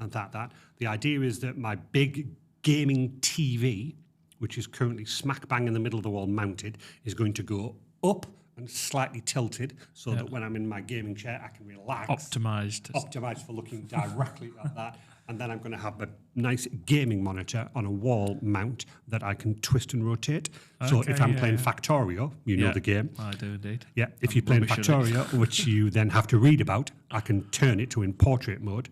and that. The idea is that my big gaming TV, which is currently smack bang in the middle of the wall mounted, is going to go up and slightly tilted so that when I'm in my gaming chair, I can relax. Optimized for looking directly at that. And then I'm going to have a nice gaming monitor on a wall mount that I can twist and rotate. So if I'm playing Factorio, you know the game. I do indeed. Yeah, if you're playing Factorio, which you then have to read about, I can turn it to in portrait mode.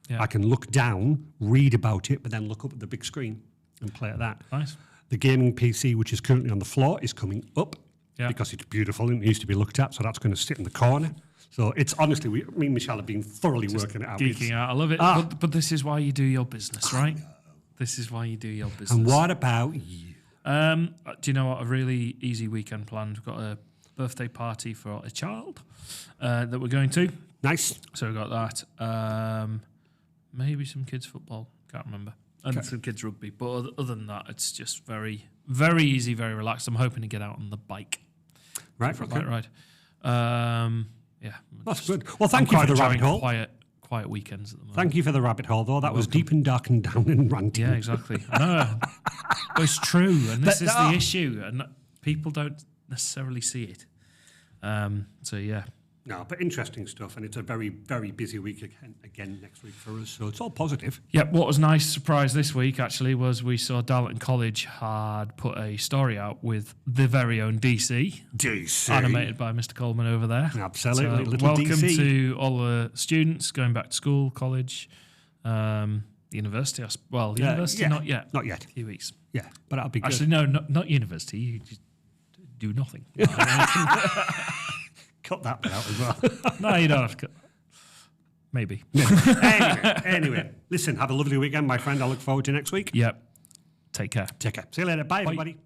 Yeah. I can look down, read about it, but then look up at the big screen and play at that. Nice. The gaming PC, which is currently on the floor, is coming up because it's beautiful and it needs to be looked at. So that's going to sit in the corner. So it's honestly, me and Michelle have been thoroughly working it out. Geeking out. I love it. But this is why you do your business, right? This is why you do your business. And what about you? Do you know what? A really easy weekend planned. We've got a birthday party for a child that we're going to. Nice. So we've got that. Maybe some kids football. Can't remember. And some kids rugby. But other than that, it's just very, very easy, very relaxed. I'm hoping to get out on the bike. Right. For a bike ride. Yeah. That's good. Well, thank you for the rabbit hole. Quiet weekends at the moment. Thank you for the rabbit hole, though. That was deep and dark and down and ranting. Yeah, exactly. No, but it's true. And this is the issue. And people don't necessarily see it. So, yeah. No, but interesting stuff. And it's a very, very busy week again next week for us. So it's all positive. Yeah, what was a nice surprise this week, actually, was we saw Darlington College had put a story out with the very own DC. DC. Animated by Mr. Coleman over there. Absolutely. So little welcome DC. to all the students going back to school, college, university. University, not yet. Not yet. A few weeks. Yeah, but that'll be good. Actually, no, not university. You just do nothing. Cut that bit out as well. No, you don't have to cut. Maybe. Anyway, listen, have a lovely weekend, my friend. I look forward to next week. Yep. Take care. Take care. See you later. Bye. Everybody.